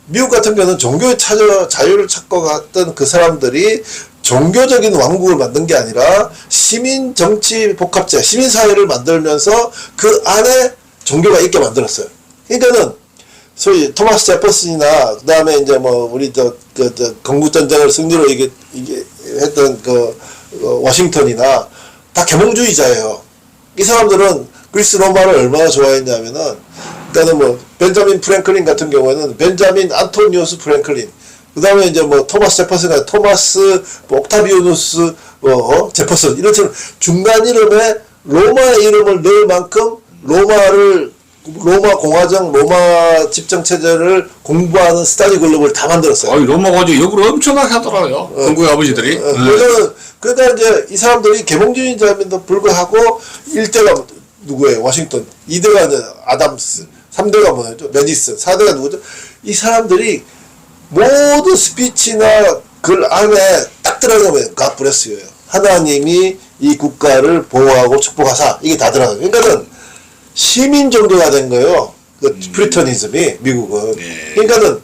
미국 같은 경우는 종교의 자유를 찾고 갔던 그 사람들이 종교적인 왕국을 만든 게 아니라 시민 정치 복합제, 시민 사회를 만들면서 그 안에 종교가 있게 만들었어요. 그러니까는 소위 토마스 제퍼슨이나 그다음에 이제 뭐 우리 건국 전쟁을 승리로 이게 했던 워싱턴이나 다 계몽주의자예요. 이 사람들은 그리스 로마를 얼마나 좋아했냐면은 그다음에 뭐 벤자민 프랭클린 같은 경우에는 벤자민 안토니우스 프랭클린, 그다음에 이제 뭐 토마스 제퍼슨과 토마스 뭐 옥타비아누스 제퍼슨 이런처럼 중간 이름에 로마의 이름을 넣을 만큼 로마 공화정, 로마 집정 체제를 공부하는 스터디 글룹을 다 만들었어요. 아니, 로마 가지고 욕을 엄청나게 하더라고요. 건국의 아버지들이. 그러니까 이제 이 사람들이 계몽주의자임에도 불구하고 1대가 누구예요? 워싱턴. 2대가 이제 아담스. 3대가 뭐였죠? 메디슨. 4대가 누구죠? 이 사람들이 모든 스피치나 글 안에 딱 들어가면 God bless you예요. 하나님이 이 국가를 보호하고 축복하사. 이게 다 들어가요. 그러니까는 시민 종교가 된 거예요. 그 프리터니즘이 미국은. 그러니까는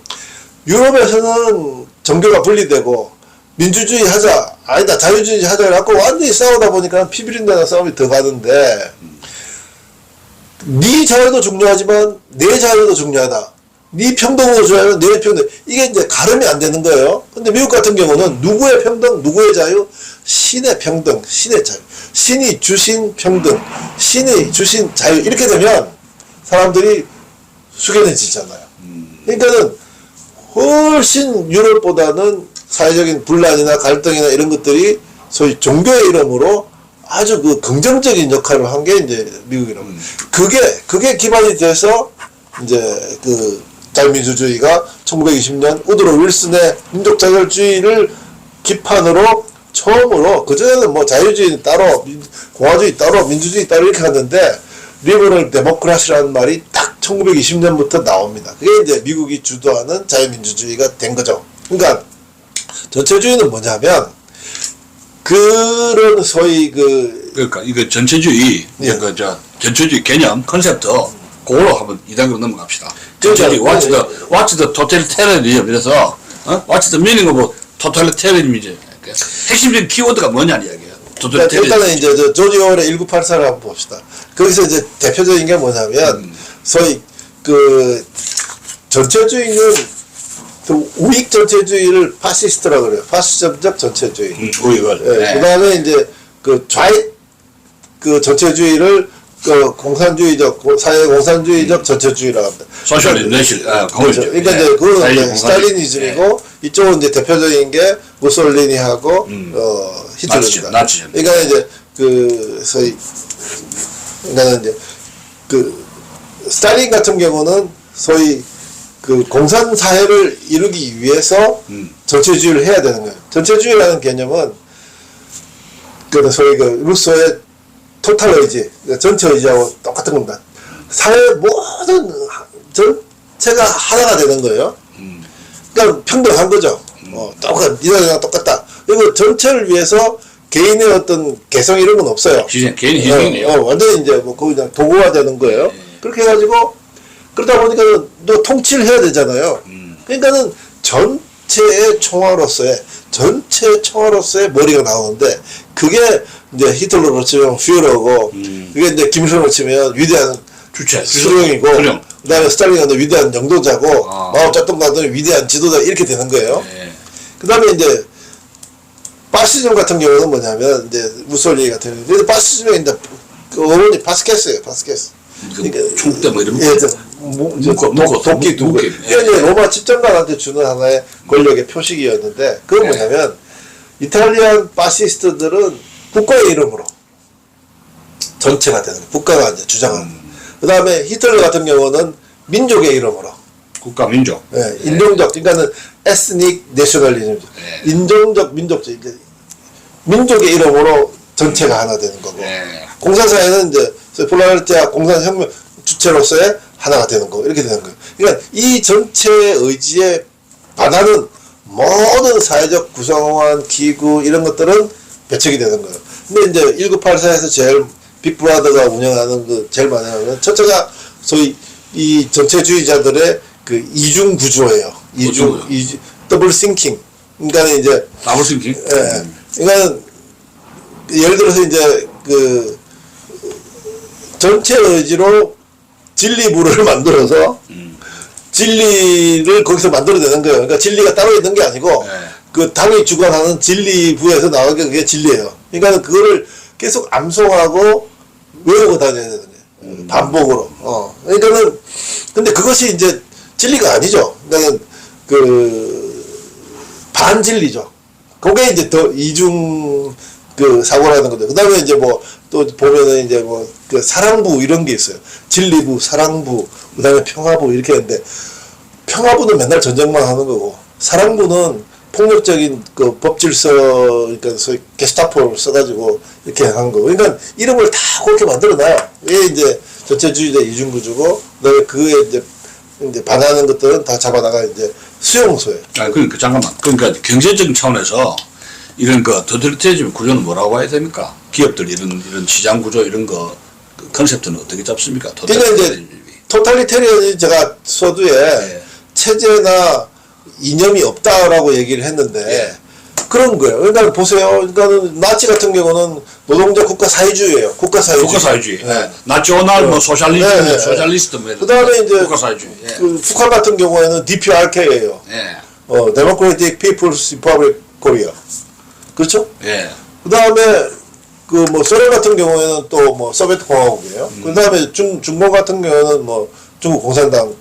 유럽에서는 종교가 분리되고 민주주의 하자, 아니다 자유주의 하자 해갖고 완전히 싸우다 보니까 피비린내나 싸움이 더 가는데, 네 자유도 중요하지만 내 자유도 중요하다. 네 평등도 중요하면 내 평등. 이게 이제 가름이 안 되는 거예요. 근데 미국 같은 경우는 누구의 평등, 누구의 자유? 신의 평등, 신의 자유. 신이 주신 평등, 신이 주신 자유. 이렇게 되면 사람들이 숙연해지잖아요. 그러니까는 훨씬 유럽보다는 사회적인 분란이나 갈등이나 이런 것들이 소위 종교의 이름으로 아주 그 긍정적인 역할을 한 게 이제 미국이라고. 그게 기반이 돼서 이제 그 자유민주주의가 1920년 우드로 윌슨의 민족자결주의를 기판으로 처음으로, 그전에는 뭐 자유주의 따로, 공화주의 따로, 민주주의 따로 이렇게 갔는데, 리버럴 데모크라시라는 말이 딱 1920년부터 나옵니다. 그게 이제 미국이 주도하는 자유민주주의가 된 거죠. 그러니까 전체주의는 뭐냐면 그런 소위 그러니까 이거 전체주의, 전체주의 개념, 컨셉트, 그걸로 한번 2단계로 넘어갑시다. 전체주의, what's the totalitarianism, 이래서, what's the meaning of totalitarianism, 핵심적인 키워드가 뭐냐는 이야기예요. 일단은 이제 조지 오웰의 1984를 한번 봅시다. 거기서 이제 대표적인 게 뭐냐면, 소위 전체주의는 우익 전체주의를 파시스트라고 그래요. 파시즘적 전체주의. 우익을. 네. 그다음에 이제 좌익 전체주의를 공산주의적, 사회 공산주의적 전체주의라고 합니다. 소셜리즘, 내실, 그렇죠. 그러니까 이제 그거는 스탈리니즘이고, 이쪽은 이제 대표적인 게 무솔리니하고 히틀러입니다. 나치즘. 그러니까 이제 소위 그러니까 이제 스탈린 같은 경우는 소위 공산 사회를 이루기 위해서 전체주의를 해야 되는 거예요. 전체주의라는 개념은 소위 루소의 토탈의지, 전체 의지하고 똑같은 겁니다. 사회 모든 전체가 하나가 되는 거예요. 그러니까 평등한 거죠. 니네랑 똑같다. 그리고 전체를 위해서 개인의 어떤 개성 이런 건 없어요. 개인 희생이네요. 완전히 이제 그냥 도구화 되는 거예요. 그렇게 해가지고 그러다 보니까 너 통치를 해야 되잖아요. 그러니까는 전체 총화로서의 머리가 나오는데, 그게 이제 히틀러로 치면 퓨어러고, 그게 이제 김일성으로 치면 위대한 주체, 수령이고, 그다음에 스탈린은 위대한 영도자고, 마오쩌둥 같은 위대한 지도자, 이렇게 되는 거예요. 그다음에 이제 파시즘 같은 경우는 뭐냐면 이제 무솔리니 같은 경우, 파시즘의 이제 어머니 바스케스예요, 바스케스. 그러니까 총대 뭐 이런 도끼. 이게 이제 로마 집정관한테 주는 하나의 권력의 표식이었는데, 그건 뭐냐면 이탈리안 파시스트들은 국가의 이름으로 전체가 되는 거예요. 국가가 이제 주장하는. 그 다음에 히틀러 같은 경우는 민족의 이름으로. 국가 민족. 네, 인종적, 그러니까는 에스닉 내셔널리즘이죠. 인종적 민족주의. 민족의 이름으로 전체가 하나 되는 거고 예. 공산사회는 이제 폴라리티와 공산혁명 주체로서의 하나가 되는 거고 이렇게 되는 거예요. 그러니까 이 전체의 의지에 반하는 모든 사회적 구성원, 기구 이런 것들은 배척이 되는 거예요. 근데 이제 1984에서 제일 빅브라더가 운영하는 그 제일 많이 하는 첫째가 소위 이 전체주의자들의 그 이중 구조예요. 이중 더블 싱킹. 그러니까 이제 더블 싱킹. 예. 그러니까 예를 들어서 이제 그 전체 의지로 진리부를 만들어서 진리를 거기서 만들어내는 거예요. 그러니까 진리가 따로 있는 게 아니고 네. 그 당이 주관하는 진리부에서 나오게 그게 진리예요. 그러니까 그거를 계속 암송하고 외우고 다녀야 되는 거예요. 반복으로. 그러니까는 근데 그것이 이제 진리가 아니죠. 그러니까 그 반진리죠. 그게 이제 더 이중 그 사고라는 거죠. 그다음에 이제 뭐 또 보면은 이제 뭐 그 사랑부 이런 게 있어요. 진리부, 사랑부, 그다음에 평화부 이렇게 했는데 평화부는 맨날 전쟁만 하는 거고 사랑부는 폭력적인 그 법질서 그러니까 소위 게스타포를 써가지고 이렇게 하는 거고. 그러니까 이름을 다 그렇게 만들어놔요. 왜 이제 전체주의자 이중구조고 그다음에 그에 이제 반하는 것들은 다 잡아나가 이제 수용소예요. 아, 그러니까 잠깐만. 그러니까 경제적인 차원에서 이런 그 토탈리테리즘 구조는 뭐라고 해야 됩니까? 기업들 이런 시장 구조 이런 거 그 컨셉트는 어떻게 잡습니까? 그러니까 이제 토탈리테리언이 제가 서두에 예. 체제나 이념이 없다라고 얘기를 했는데 예. 그런 거예요. 그러니까 보세요. 그러니까는 나치 같은 경우는 노동자 국가 사회주의예요. 국가 사회주의. 국가사회주의. 예. 나ционal 뭐 소셜리즘, 예, 예, 예. 소셜리스트 뭐 이런 그다음에 이제 국가사회주의. 예. 그 북한 같은 경우에는 DPRK예요. 예. Democratic People's Republic Korea. 그렇죠? 예. 그다음에 그 뭐 소련 같은 경우에는 또 뭐 소비에트 공화국이에요. 그다음에 중국 같은 경우는 뭐 중국 공산당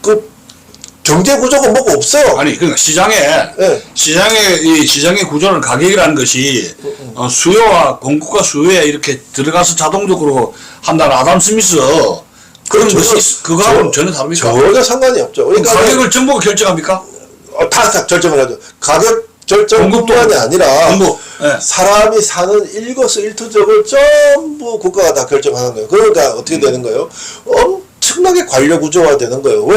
그 경제 구조가 뭐가 없어요. 아니 그러니까 시장에 예. 시장의 구조는 가격이라는 것이 수요와 공급과 수요에 이렇게 들어가서 자동적으로 한다는 아담 스미스 그런 것이 그거하고는 전혀 다릅니까? 전혀 상관이 없죠. 그럼 그러니까 가격을 정부가 결정합니까? 다 결정을 하죠. 가격 결정뿐만이 공급도 아니라 공급. 예. 사람이 사는 일거수일투족을 전부 국가가 다 결정하는 거예요. 그러니까 어떻게 되는 거예요? 엄청나게 관료 구조화 되는 거예요. 왜?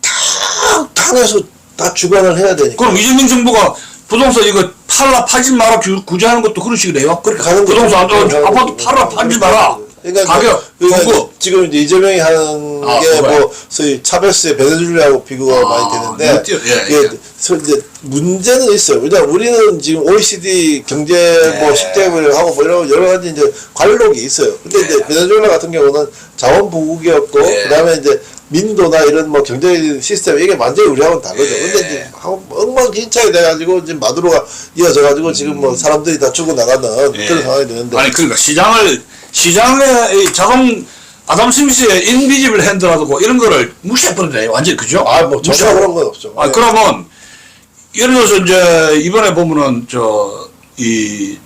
다 당에서 다 주관을 해야 되니까. 그럼 이재명 정부가 부동산 이거 팔지 마라 구제하는 것도 그런 식이래요. 그렇게 가는 거죠. 부동산 아파트 팔라 팔지 마라. 그러니까 가격, 그러니까 공급. 지금 이제 이재명이 하는 아, 게 그거야. 뭐 소위 차별세 베네수엘라하고 비교가 많이 되는데 예. 이제 문제는 있어요. 왜냐 우리는 지금 OECD 경제 뭐 10대를 하고 뭐 이런 여러 가지 이제 관록이 있어요. 근데 이제 베네수엘라 같은 경우는 자원부국이었고 예. 그다음에 이제 민도나 이런 뭐 경제 시스템 이게 완전히 우리하고는 다르죠. 근데 이제 엉망진창이 돼가지고 지금 마두로가 이어져가지고 지금 뭐 사람들이 다 죽어나가는 그런 상황이 되는데. 아니 그러니까 시장의 이 자동 아담 스미스의 인비지블 핸드라고 이런 거를 무시해버리네 완전히 그죠? 뭐 전혀 그런 건 없죠. 아 네. 그러면 예를 들어서 이제 이번에 보면은 이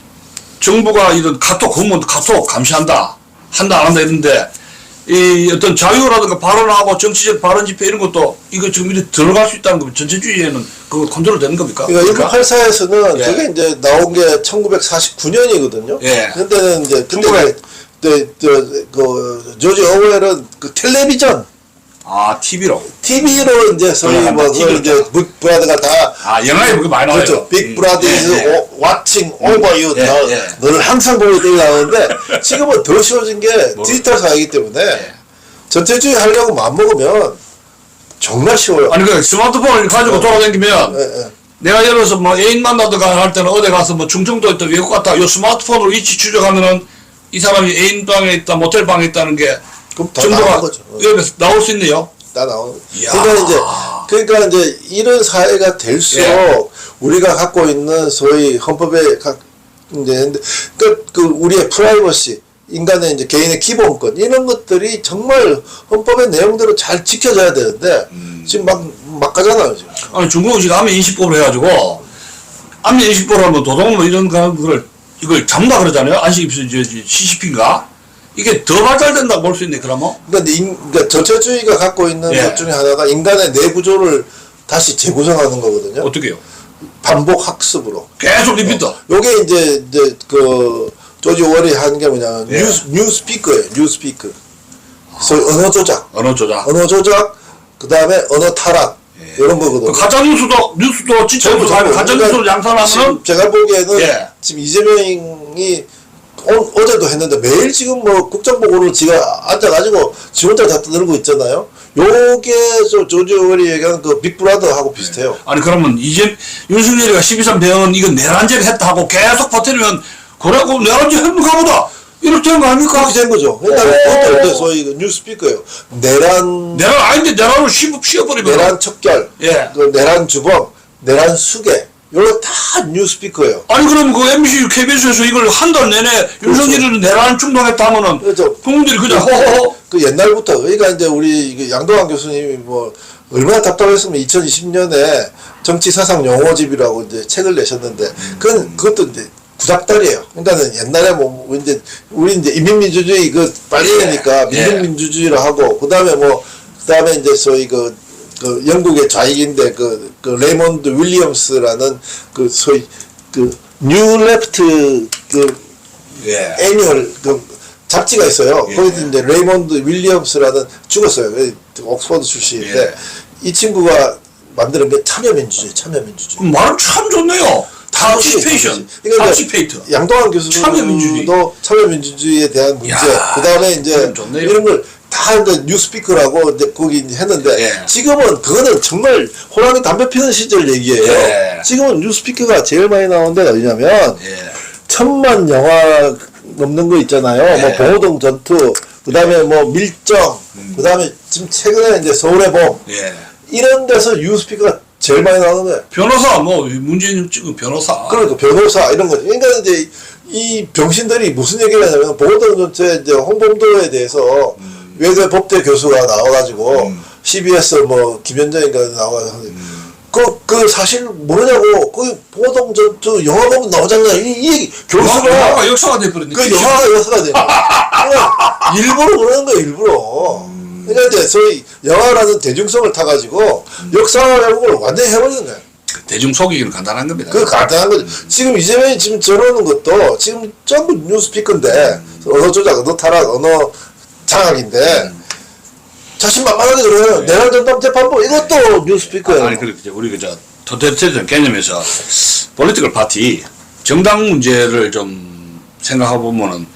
정부가 이런 카톡 공무원 카톡 감시한다 한다 안 한다 이런데 이 어떤 자유라든가 발언하고 정치적 발언 집회 이런 것도 이거 지금 이렇게 들어갈 수 있다는 거면 전체주의에는 그거 컨트롤 되는 겁니까? 그러니까 1984에서는 예. 그게 이제 나온 게 1949년이거든요. 예. 그때는 이제 중국에 그 조지 오웰은 그 텔레비전 TV로 TV로 이제 소위 그래, 뭐 TV 로 이제 빅브라더가 다 영화에 그게 많이 나와요. 그렇죠. 빅브라더 is 예. watching over you. 예. 너를 항상 보고 있다고 나오는데 지금은 더 쉬워진 게 디지털 사회이기 때문에 예. 전체주의 하려고 마음먹으면 정말 쉬워요. 아니 그 스마트폰을 가지고 돌아다니면 예. 내가 예를 들어서 뭐 애인 만나든가 할 때는 어디 가서 뭐 충청도에 있다 외국 갔다 요 스마트폰으로 위치 추적하면은 이 사람이 애인 방에 있다 모텔 방에 있다는 게 그럼 다 정보가 나온 거죠. 옆에서 나올 수 있네요. 다 나오는. 이야. 그러니까 이제 이런 사회가 될수록 예. 우리가 갖고 있는 소위 헌법에 이제 그 우리의 프라이버시, 인간의 이제 개인의 기본권 이런 것들이 정말 헌법의 내용대로 잘 지켜져야 되는데 지금 막 가잖아요 지금. 아니 중국은 지금 안면 인식법을 해가지고 안면 인식법을 하면 도둑 뭐 이런 거를 이걸 잡는다 그러잖아요. 안식 CCP인가? 이게 더 발달된다고 볼 수 있네 그러면. 그러니까 전체주의가 갖고 있는 예. 것 중에 하나가 인간의 뇌 구조를 다시 재구성하는 거거든요. 어떻게요? 반복 학습으로. 계속 리피터. 요게 이제 그 조지 오웰이 하는 게 뭐냐면 예. 뉴스피커예요. 뉴스피커. 소위 언어 조작. 언어 조작. 언어 조작. 그다음에 언어 타락. 이런 거거든요. 가짜 뉴스도 진짜로 가짜 뉴스를 양산하면은 지금 제가 보기에는 예. 지금 이재명이 어제도 했는데 매일 지금 뭐 국정보고를 지가 앉아가지고 지 혼자 다 떠들고 있잖아요. 요게 조지 오웰이 얘기하는 그 빅브라더하고 비슷해요. 아니 그러면 이제 윤석열이가 12.3 대응은 이건 내란죄를 했다 하고 계속 버티면 그래고 내란죄 했는가 보다 이렇게 된 거 아닙니까? 그렇게 된 거죠. 그러니까 그것도 소위 그 뉴스피커예요. 내란 아닌데 내란으로 씌워버리면 내란 척결, 예. 그 내란 주범, 내란 수계, 요거 다 뉴스피커예요. 아니 그럼 그 MBC, KBS에서 이걸 한 달 내내 윤석열이는 내란 충동했다 하면은 그렇죠. 국민들이 그냥 호호호 그 옛날부터 그러니까 이제 우리 그 양동환 교수님이 뭐 얼마나 답답했으면 2020년에 정치 사상 용어집이라고 이제 책을 내셨는데 그것도 이제 구닥다리예요. 그러니까는 옛날에 뭐 이제 우리 이제 인민민주주의 그 빨리니까 예. 민중민주주의를 하고 그다음에 이제 소위 그 영국의 좌익인데 그 레이몬드 윌리엄스라는 그 소위 그 뉴 레프트 그 예. 애니얼 그 잡지가 있어요. 예. 거기서 이제 레이몬드 윌리엄스라는 죽었어요. 옥스퍼드 출신인데 예. 이 친구가 만드는 게 참여민주주의. 말은 참 좋네요. 파티시페이션, 파티시페이터. 양동환 참여민주주의. 교수도 참여민주주의에 대한 문제, 야, 그 다음에 이제 좋네요. 이런 걸 다 이제 뉴스피커라고 이제 거기 이제 했는데 예. 지금은 그거는 정말 호랑이 담배 피는 시절 얘기예요. 예. 지금은 뉴스피커가 제일 많이 나오는 데가 어디냐면 예. 1000만 영화 넘는 거 있잖아요. 예. 뭐 봉오동 전투, 그 다음에 뭐 밀정, 그 다음에 지금 최근에 이제 서울의 봄 예. 이런 데서 뉴스피커가 제일 많이 나오는 거예요. 변호사 뭐 문재인 찍은 변호사. 그러니까 변호사 이런 거죠. 그러니까 이제 이 병신들이 무슨 얘기를 하냐면 봉오동 전투의 이제 홍범도에 대해서 외대 법대 교수가 나와가지고 CBS 뭐 김현정인가 나와서 그 사실 모르냐고 그 봉오동 전투 영화 보면 나오잖아요. 이 얘기 교수가 영화가 역사가 돼버렸네. 그 영화가 역사가 돼요. 그러니까 일부러 그러는 거예요. 일부러. 그러니까 이제 소위 영화라는 대중성을 타가지고 역사 왜곡을 완전히 해버리는 거예요. 대중 속이기는 간단한 겁니다. 그 간단한 거죠. 지금 이재명이 지금 저러는 것도 지금 전부 뉴스피커인데 언어 조작, 언어 타락, 언어 장악인데 자신만만하게 그래요. 내란 전담 재판부 이것도 뉴스피커예요. 아니 그렇게 우리 그저 토탈리테리즘 개념에서 폴리티컬 파티 정당 문제를 좀 생각해 보면은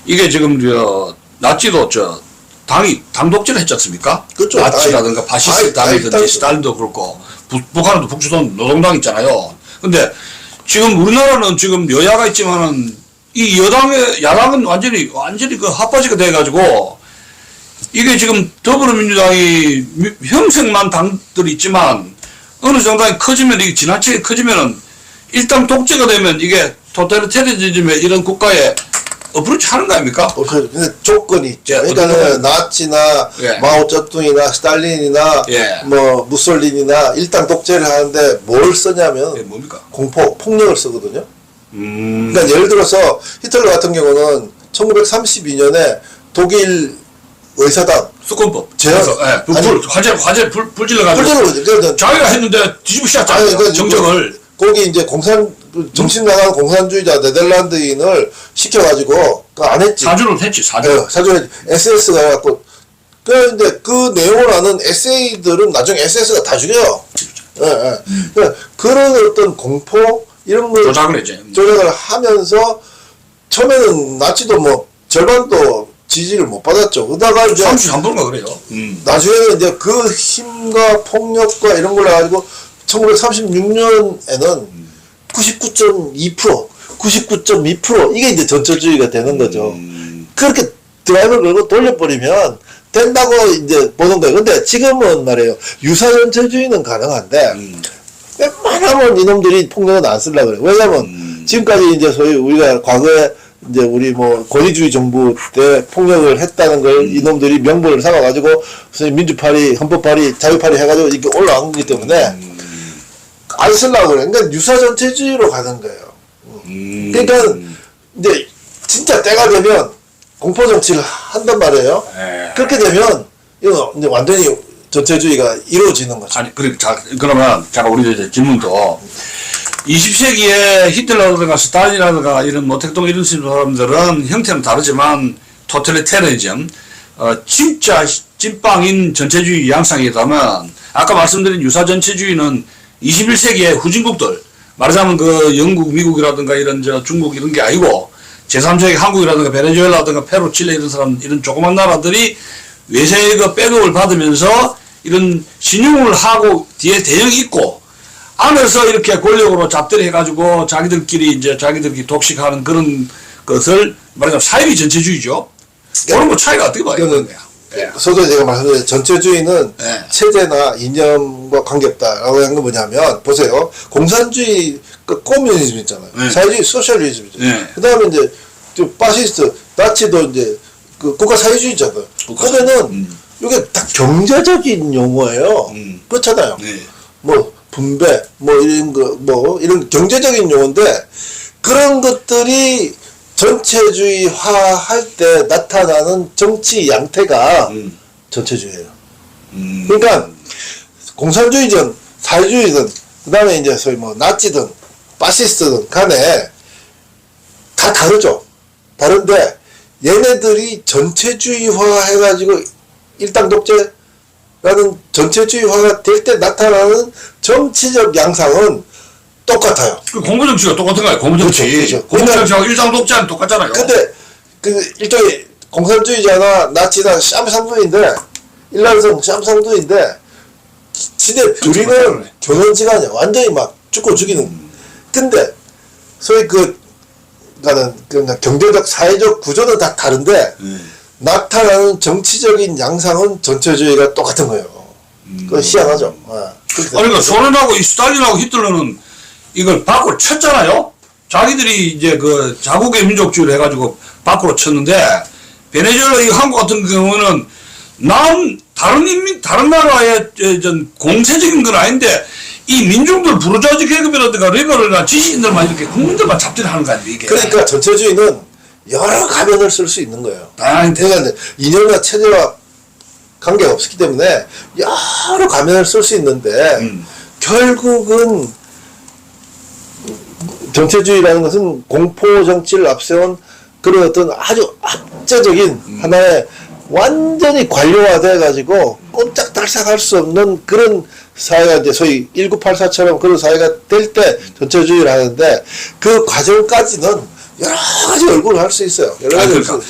이게 지금 저 나치도 저 당이 당독질을 했지 않습니까? 그렇죠. 나치라든가 파시스트 당이든지 당이 스탈린도 그렇고 북한도 북수동 노동당 있잖아요. 근데 지금 우리나라는 지금 여야가 있지만은 이 야당은 완전히 그 핫바지가 돼가지고 이게 지금 더불어민주당이 형성난 당들이 있지만 어느 정당이 커지면 이게 지나치게 커지면은 일단 독재가 되면 이게 토탈리테리즘의 이런 국가에 어프로치 하는 거 아닙니까? 근데 조건이 있죠. 예, 그러니까는 나치나 예. 마오쩌둥이나 스탈린이나 예. 뭐 무솔리니나 일당 독재를 하는데 뭘 쓰냐면 이게 뭡니까? 공포, 폭력을 쓰거든요. 그러니까 예를 들어서 히틀러 같은 경우는 1932년에 독일 의사당 수권법. 제한- 화재 불 질러가지고 그러니까 자기가 했는데 뒤집어 씌웠잖아요. 아니, 정정을. 거기 이제 정신 나간 공산주의자 네덜란드인을 시켜가지고 그거 안 했지. 사주를 했지, 사주. 사주에 SS가 해갖고 그런데 그 내용을 아는 SA들은 나중에 SS가 다 죽여요. 예, 예. 그러니까 그런 어떤 공포 이런 걸 조작을 했지. 조작을 하면서 처음에는 나치도 뭐 절반도 지지를 못 받았죠. 그러다가 이제 33%인가 그래요. 나중에는 이제 그 힘과 폭력과 이런 걸 해가지고 1936년에는 99.2% 이게 이제 전철주의가 되는 거죠. 그렇게 드라이브를 걸고 돌려버리면 된다고 이제 보는 거예요. 근데 지금은 말이에요. 유사 전철주의는 가능한데 웬만하면 이놈들이 폭력은 안 쓰려고 그래요. 왜냐면 지금까지 이제 소위 우리가 과거에 이제 우리 뭐 권위주의 정부 때 폭력을 했다는 걸 이놈들이 명분을 삼아가지고 무슨 민주파리, 헌법파리, 자유파리 해가지고 이렇게 올라간 거기 때문에 안 쓰려고 그래. 그러니까 유사 전체주의로 가는 거예요. 그러니까 이제 진짜 때가 되면 공포 정치를 한단 말이에요. 예. 그렇게 되면 이거 이제 완전히 전체주의가 이루어지는 거죠. 아니, 그러면, 잠깐 우리 이제 질문도. 20세기에 히틀러라든가 스탈린이라든가 이런 모택동 이런 사람들은 형태는 다르지만 토탈리테리즘, 진짜 찐빵인 전체주의 양상이라면 아까 말씀드린 유사 전체주의는 21세기의 후진국들, 말하자면 그 영국, 미국이라든가 이런 중국 이런 게 아니고 제3세기 한국이라든가 베네수엘라든가 페루, 칠레 이런 사람, 이런 조그만 나라들이 외세의 그 백업을 받으면서 이런 신용을 하고 뒤에 대형이 있고 안에서 이렇게 권력으로 잡들이 해가지고 자기들끼리 독식하는 그런 것을 말하자면 사회주의 전체주의죠. 그런 거 차이가 어떻게 봐요? 이거는 예. 서도 제가 말씀드린 전체주의는 예. 체제나 이념과 관계없다라고 하는 건 뭐냐면 보세요. 공산주의 그 코뮤니즘 있잖아요. 예. 사회주의 소셜리즘이죠. 예. 그다음에 이제 좀 파시스트 나치도 이제 그 국가 사회주의잖아요. 그러면은 이게 다 경제적인 용어예요. 그렇잖아요. 예. 뭐 분배 뭐 이런 거 뭐 이런 경제적인 용어인데 그런 것들이 전체주의화 할 때 나타나는 정치 양태가 전체주의예요. 그러니까 공산주의든 사회주의든 그다음에 이제 소위 뭐 나치든 파시스트든 간에 다 다르죠. 다른데 얘네들이 전체주의화 해가지고 일당 독재라는 전체주의화가 될 때 나타나는 정치적 양상은 똑같아요. 그 공부정치가 똑같은 거예요. 공부정치. 그렇죠. 공부정치하고 일당 독재는 똑같잖아요. 근데 그 일종의 공산주의자나 나치나 쌈상두인데 일란성 쌈상두인데 지네 둘이는 교면지간이야. 완전히 막 죽고 죽이는. 근데 소위 그니까는 경제적 사회적 구조는 다 다른데 나타나는 정치적인 양상은 전체주의가 똑같은 거예요. 그건 희한하죠. 그러니까 소련하고 이 스탈린하고 히틀러는 이걸 밖으로 쳤잖아요. 자기들이 이제 그 자국의 민족주의를 해가지고 밖으로 쳤는데 베네수엘라 이 한국 같은 경우는 다른 나라의 공세적인 건 아닌데 이 민중들 부르주아지 계급이라든가 리버럴이나 지식인들만 이렇게 국민들만 잡들하는 거 아니에요 이게. 그러니까 전체주의는 여러 가면을 쓸 수 있는 거예요. 다양한데. 그러니까 이념이나 체제와 관계가 없기 때문에 여러 가면을 쓸 수 있는데 결국은 전체주의라는 것은 공포 정치를 앞세운 그런 어떤 아주 압제적인 하나의 완전히 관료화돼 가지고 꼼짝달싹할 수 없는 그런 사회가 이제 소위 1984처럼 그런 사회가 될 때 전체주의를 하는데 그 과정까지는 여러 가지 얼굴을 할 수 있어요. 여러 가지 그러니까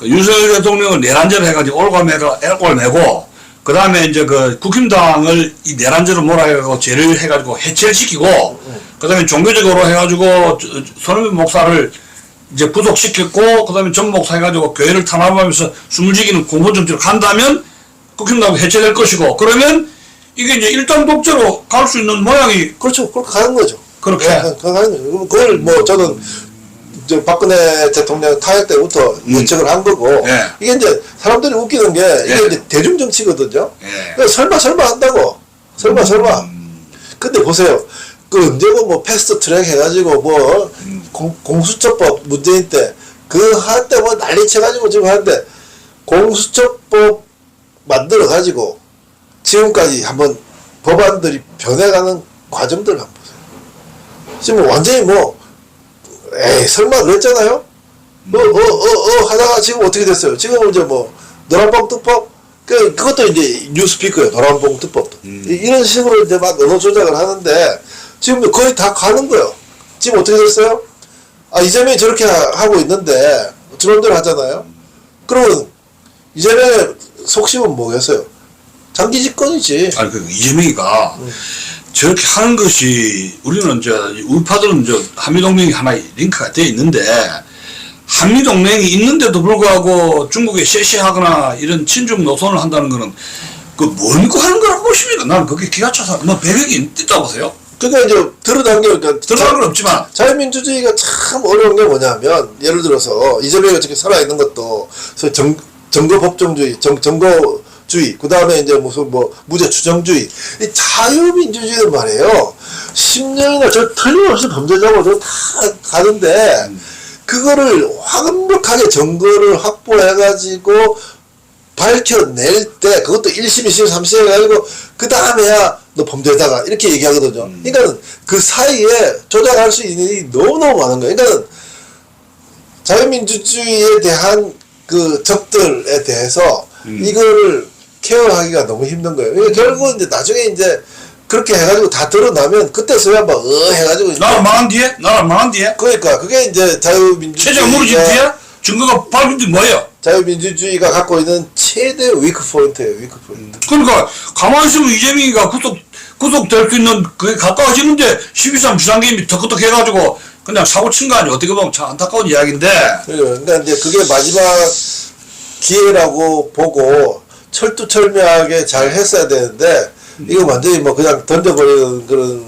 윤석열 대통령은 내란죄를 해가지고 올가매고 그 다음에 이제 그 국힘당을 이 내란죄로 몰아가지고 죄를 해가지고 해체를 시키고 그 다음에 종교적으로 해가지고 손흥민 목사를 이제 구속시켰고 그 다음에 전 목사 해가지고 교회를 탄압하면서 숨을 지키는 공포정치로 간다면 국힘당 해체될 것이고 그러면 이게 이제 일당 독재로 갈 수 있는 모양이 그렇죠. 그렇게 가는 거죠. 그렇게. 네, 그렇게 가는 거죠. 그걸 뭐 저는 박근혜 대통령 타협 때부터 예측을 한 거고 예. 이게 이제 사람들이 웃기는 게 이게 예. 이제 대중정치거든요. 예. 그러니까 설마 한다고. 설마. 근데 보세요. 그 언제고 뭐 패스트 트랙 해가지고 뭐 공수처법 문재인 때 그 할 때 뭐 난리 쳐가지고 지금 하는데 공수처법 만들어 가지고 지금까지 한번 법안들이 변해가는 과정들 한번 보세요. 지금 완전히 뭐 에이 설마 그랬잖아요. 하다가 지금 어떻게 됐어요? 지금 이제 뭐 노란봉투법 그것도 이제 뉴스피커예요. 노란봉투법도 이런 식으로 이제 막 언어 조작을 하는데 지금 거의 다 가는 거예요. 지금 어떻게 됐어요? 이재명이 저렇게 하고 있는데 저놈대로 하잖아요. 그러면 이재명의 속심은 뭐겠어요? 장기 집권이지. 아니 그 이재명이가 저렇게 하는 것이 우리는 우파들은 한미동맹이 하나 링크가 되어 있는데 한미동맹이 있는데도 불구하고 중국에 쉐쉐하거나 이런 친중 노선을 한다는 거는 그 뭘 믿고 하는 거라고 보십니까? 나는 그게 기가 차서 뭐 배경이 있다고 보세요. 그러니까 이제 드러난 게 드러난 건 없지만 자유민주주의가 참 어려운 게 뭐냐면 예를 들어서 이재명이 어떻게 살아있는 것도 정거법정주의, 정거주의, 그 다음에 이제 무슨 뭐 무죄 추정주의, 이 자유민주주의는 말이에요. 10년이나 저 틀림없이 범죄자고 다 가는데 그거를 완벽하게 정거를 확보해가지고 밝혀낼 때 그것도 1심, 2심, 3심 해가지고 그 다음에야 너 범죄자가 이렇게 얘기하거든요. 그러니까 그 사이에 조작할 수 있는 일이 너무너무 많은 거예요. 그러니까 자유민주주의에 대한 그 적들에 대해서 이거를 케어하기가 너무 힘든 거예요. 그러니까 결국은 이제 나중에 이제 그렇게 해가지고 다 드러나면 그때서야 막 해가지고 이제 나라 망한 뒤에 그러니까 그게 이제 체제가 무너진 뒤에 증거가 밝힌 뒤 뭐예요? 자유민주주의가 갖고 있는 최대 위크 포인트예요. 위크 포인트. 그러니까 가만히 있으면 이재명이가 구속될 수 있는 그게 가까워지는데 12.3 비상계엄이 덕덕 해가지고 그냥 사고 친 거 아니에요. 어떻게 보면 참 안타까운 이야기인데. 그러니까 이제 그게 마지막 기회라고 보고 철두철미하게 잘 했어야 되는데 이거 완전히 뭐 그냥 던져버리는 그런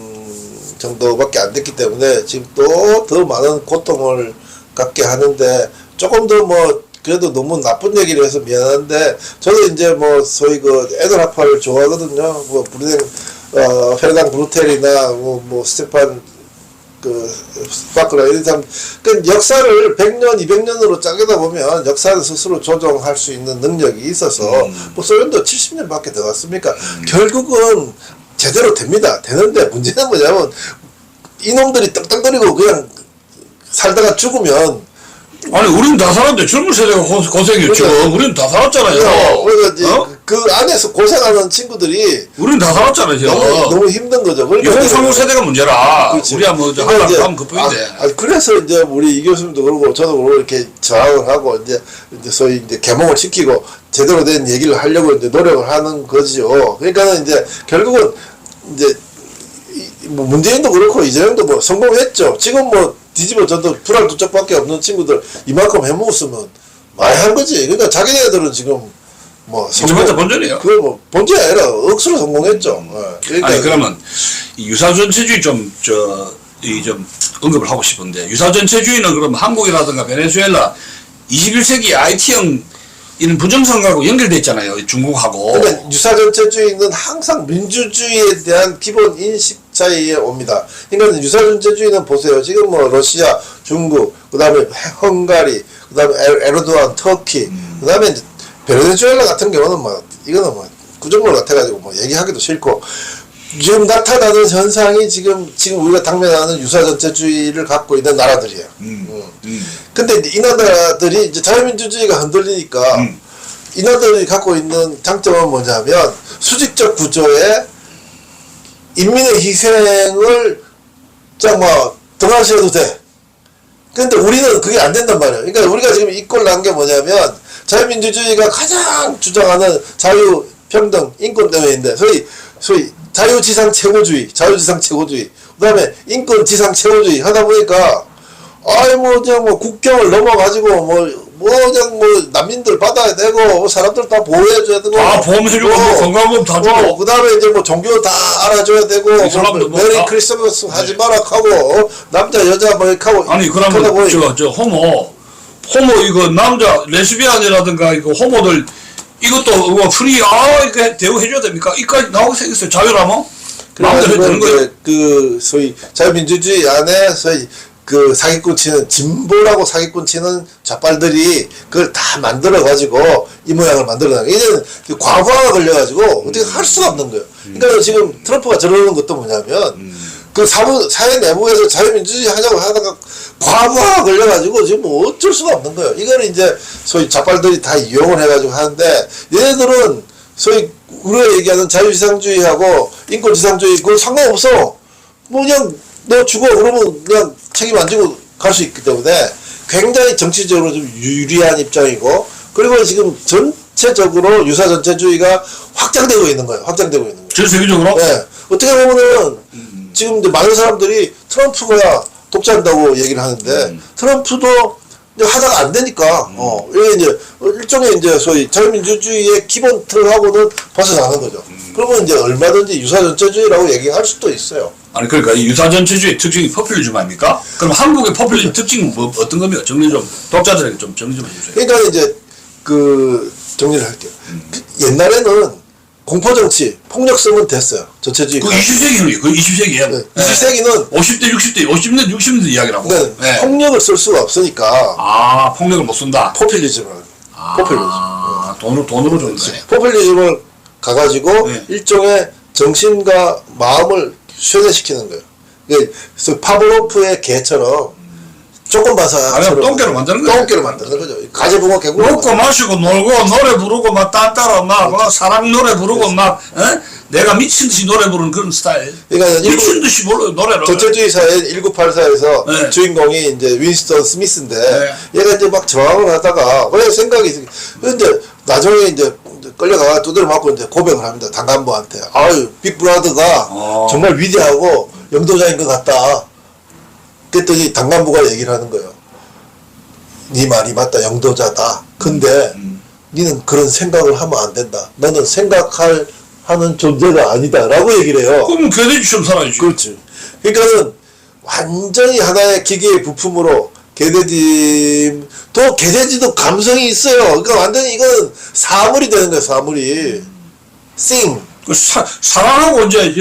정도밖에 안 됐기 때문에 지금 또 더 많은 고통을 갖게 하는데 조금 더 뭐 그래도 너무 나쁜 얘기를 해서 미안한데 저도 이제 뭐 소위 그 애들 학파를 좋아하거든요. 뭐 브루넨 페르당 브루텔이나 뭐 스테판 그 스파크라 이런 사람 그 역사를 100년, 200년으로 짜게다 보면 역사를 스스로 조정할 수 있는 능력이 있어서 뭐 소련도 70년밖에 더 갔습니까? 결국은 제대로 됩니다. 되는데 문제는 뭐냐면 이놈들이 떡떡거리고 그냥 살다가 죽으면 아니 우리는 다 살았는데 젊은 세대가 고생했죠. 그러니까. 우리는 다 살았잖아요. 그러니까 이제 어? 그 안에서 고생하는 친구들이 우리는 다 살았잖아요. 너무 힘든 거죠. 그러니까 2030 세대가 문제라. 그렇지. 우리야 뭐 그러니까 이제 하면 그뿐인데. 그래서 이제 우리 이 교수님도 그러고 저도 그러고 이렇게 저항을 하고 이제 소위 이제 개몽을 시키고 제대로 된 얘기를 하려고 이제 노력을 하는 거지요. 그러니까는 이제 결국은 이제 뭐 문재인도 그렇고 이재명도 뭐 성공했죠. 지금 뭐 뒤집어져도 불알 두 짝밖에 없는 친구들 이만큼 해먹었으면 많이 한 거지. 그러니까 자기네들은 지금 뭐 이제부터 본전이에요. 그거 뭐 본전이 아니라 억수로 성공했죠. 그러니까 아니 그러면 이 유사전체주의 좀 언급을 하고 싶은데 유사전체주의는 그럼 한국이라든가 베네수엘라 21세기 IT형 이런 부정선거하고 연결돼 있잖아요. 중국하고. 그러니까 유사전체주의는 항상 민주주의에 대한 기본 인식 차이에 옵니다. 그러니까 유사전체주의는 보세요. 지금 뭐 러시아, 중국, 그다음에 헝가리, 그다음에 에르도안, 터키, 그다음에 이제 베네수엘라 같은 경우는 뭐 이거는 뭐 구정물 같아가지고 뭐 얘기하기도 싫고 지금 나타나는 현상이 지금 우리가 당면하는 유사전체주의를 갖고 있는 나라들이에요. 근데 이 나라들이 이제 자유민주주의가 흔들리니까 이 나라들이 갖고 있는 장점은 뭐냐면 수직적 구조에 인민의 희생을 뭐 등한시해도 돼. 근데 우리는 그게 안 된단 말이에요. 그러니까 우리가 지금 이꼴 난 게 뭐냐면 자유민주주의가 가장 주장하는 자유, 평등, 인권 때문인데 소위 자유지상 최고주의, 그 다음에 인권 지상 최고주의 하다 보니까 뭐 국경을 넘어가지고 난민들 받아야 되고 사람들 다 보호해줘야 되고 다 보험해주고 건강보험 다 주고 그 다음에 이제 뭐 종교 다 알아줘야 되고 메리 크리스마스 하지 마라 하고 남자 여자 뭐 이렇게 하고 아니 그러면 저 호모 이거 남자 레즈비안이라든가 이거 호모들 이것도 뭐 프리 이렇게 대우해줘야 됩니까? 이까지 나오게 생겼어요. 자유라면 마음대로 해도 되는 거예요. 그 소위 자유민주주의 안에 소위 그 사기꾼 치는 진보라고 사기꾼 치는 좌빨들이 그걸 다 만들어 가지고 이 모양을 만들어내는 이제는 과부하가 걸려가지고 어떻게 할 수가 없는 거예요. 그러니까 지금 트럼프가 저러는 것도 뭐냐면 그 사회 내부에서 자유민주주의 하자고 하다가 과부하가 걸려가지고 지금 뭐 어쩔 수가 없는 거예요. 이거는 이제 소위 좌빨들이 다 이용을 해가지고 하는데 얘네들은 소위 우리가 얘기하는 자유지상주의하고 인권지상주의 그건 상관없어. 뭐 그냥 너 죽어 그러면 그냥 책임 안 지고 갈 수 있기 때문에 굉장히 정치적으로 좀 유리한 입장이고 그리고 지금 전체적으로 유사전체주의가 확장되고 있는 거예요. 전 세계적으로? 네. 어떻게 보면은 지금 이제 많은 사람들이 트럼프가 독재한다고 얘기를 하는데 트럼프도 이제 하다가 안 되니까 이게 이제 일종의 이제 소위 자유민주주의의 기본 틀하고는 벗어나는 거죠. 그러면 이제 얼마든지 유사전체주의라고 얘기할 수도 있어요. 아니 그러니까 이 유사전체주의 특징이 포퓰리즘 아닙니까? 그럼 한국의 포퓰리즘 특징은 뭐 어떤 겁니까? 정리 좀 독자들에게 좀 정리 좀 해주세요. 그러니까 이제 그 정리를 할게요. 옛날에는 공포정치, 폭력성은 됐어요. 전체주의. 그 20세기는 그 20세기에. 네. 20세기는 50대, 60대 이야기라고. 그러니까 네. 폭력을 쓸 수가 없으니까 폭력을 못 쓴다. 포퓰리즘을. 포퓰리즘. 돈으로 주는 거예요. 포퓰리즘을 가가지고 네. 일종의 정신과 마음을 쇠뇌시키는 거예요. 그래서 파브로프의 개처럼 조금 봐서 똥개로 만드는 거예요. 똥개로 만드는 거죠. 가재붕어 개구. 먹고 마시고 놀고 노래 부르고 막 딴따라 막 사랑 노래 부르고 막 내가 미친 듯이 노래 부르는 그런 스타일. 그러니까 미친 듯이 노래를. 전체주의 사회 1984에서 네. 주인공이 이제 윈스턴 스미스인데 네. 얘가 이제 막 저항을 하다가 그냥 생각이 있어. 근데 나중에 이제 끌려가 두드려 맞고 이제 고백을 합니다. 당간부한테. 아유 빅브라더가 정말 위대하고 영도자인 것 같다. 그랬더니 당간부가 얘기를 하는 거예요. 네 말이 맞다. 영도자다. 근데 니는 그런 생각을 하면 안 된다. 너는 하는 존재가 아니다. 라고 얘기를 해요. 그럼 개돼지처럼 살아야지. 그렇지. 그러니까는 완전히 하나의 기계의 부품으로 개돼지도 감성이 있어요. 그러니까 완전히 이거는 사물이 되는 거예요. 사물이. 싱. 사랑하고 이제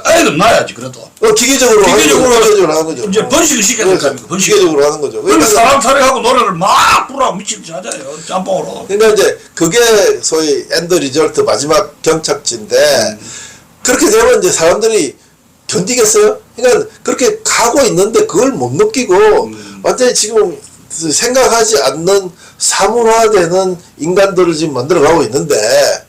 애들 낳아야지 그래도. 기계적으로 하는 거죠. 이제 번식을 시켜야 될 거 아닙니까? 번식을. 기계적으로 하는 거죠. 그러면 사람 살해하고 노래를 막 부르고 미친 듯이 하잖아요. 짬뽕으로. 그러니까 이제 그게 소위 엔드 리절트 마지막 경착지인데 그렇게 되면 이제 사람들이 견디겠어요? 그러니까 그렇게 가고 있는데 그걸 못 느끼고 완전히 지금 생각하지 않는 사물화되는 인간들을 지금 만들어가고 있는데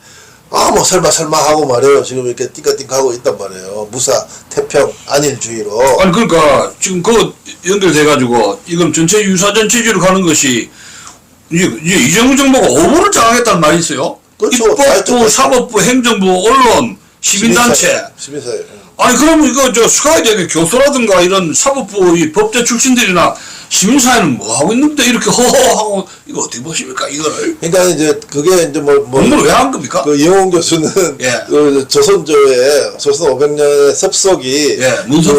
뭐 설마 하고 말이에요. 지금 이렇게 띵까띵까 하고 있단 말이에요. 무사, 태평, 안일주의로. 아니 그러니까 지금 그거 연결돼가지고 이건 유사 전체주의로 가는 것이 이제 이재명 정부가 어부를 장악했다는 말이 있어요. 그렇죠. 입법부, 사법부, 행정부, 언론, 시민단체. 시민사회. 아니 그러면 이거 스카이대학의 교수라든가 이런 사법부 이 법대 출신들이나 시민사회는 뭐 하고 있는데 이렇게 허허하고 이거 어떻게 보십니까 이거를? 그러니까 이제 그게 이제 공부를 왜 한 겁니까? 그 이용훈 교수는 예. 그 조선 500년의 섭속이 문섭.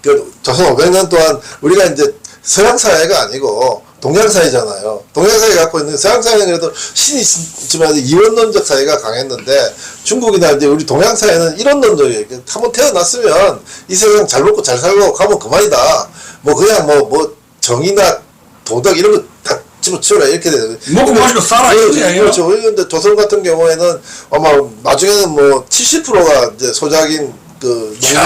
그 조선 500년 동안 우리가 이제 서양 사회가 아니고 동양 사회잖아요. 동양 사회가 갖고 있는 서양 사회는 그래도 신이 있지만 이원론적 사회가 강했는데 중국이나 이제 우리 동양 사회는 이론론적이에요. 한번 태어났으면 이 세상 잘 먹고 잘 살고 가면 그만이다. 뭐 그냥 뭐 정의나 도덕 이런 거 다 집어치워라 이렇게 돼요. 먹고 마시고 살아 그렇죠. 그런데 조선 같은 경우에는 아마 나중에는 뭐 70%가 이제 소작인 그 농노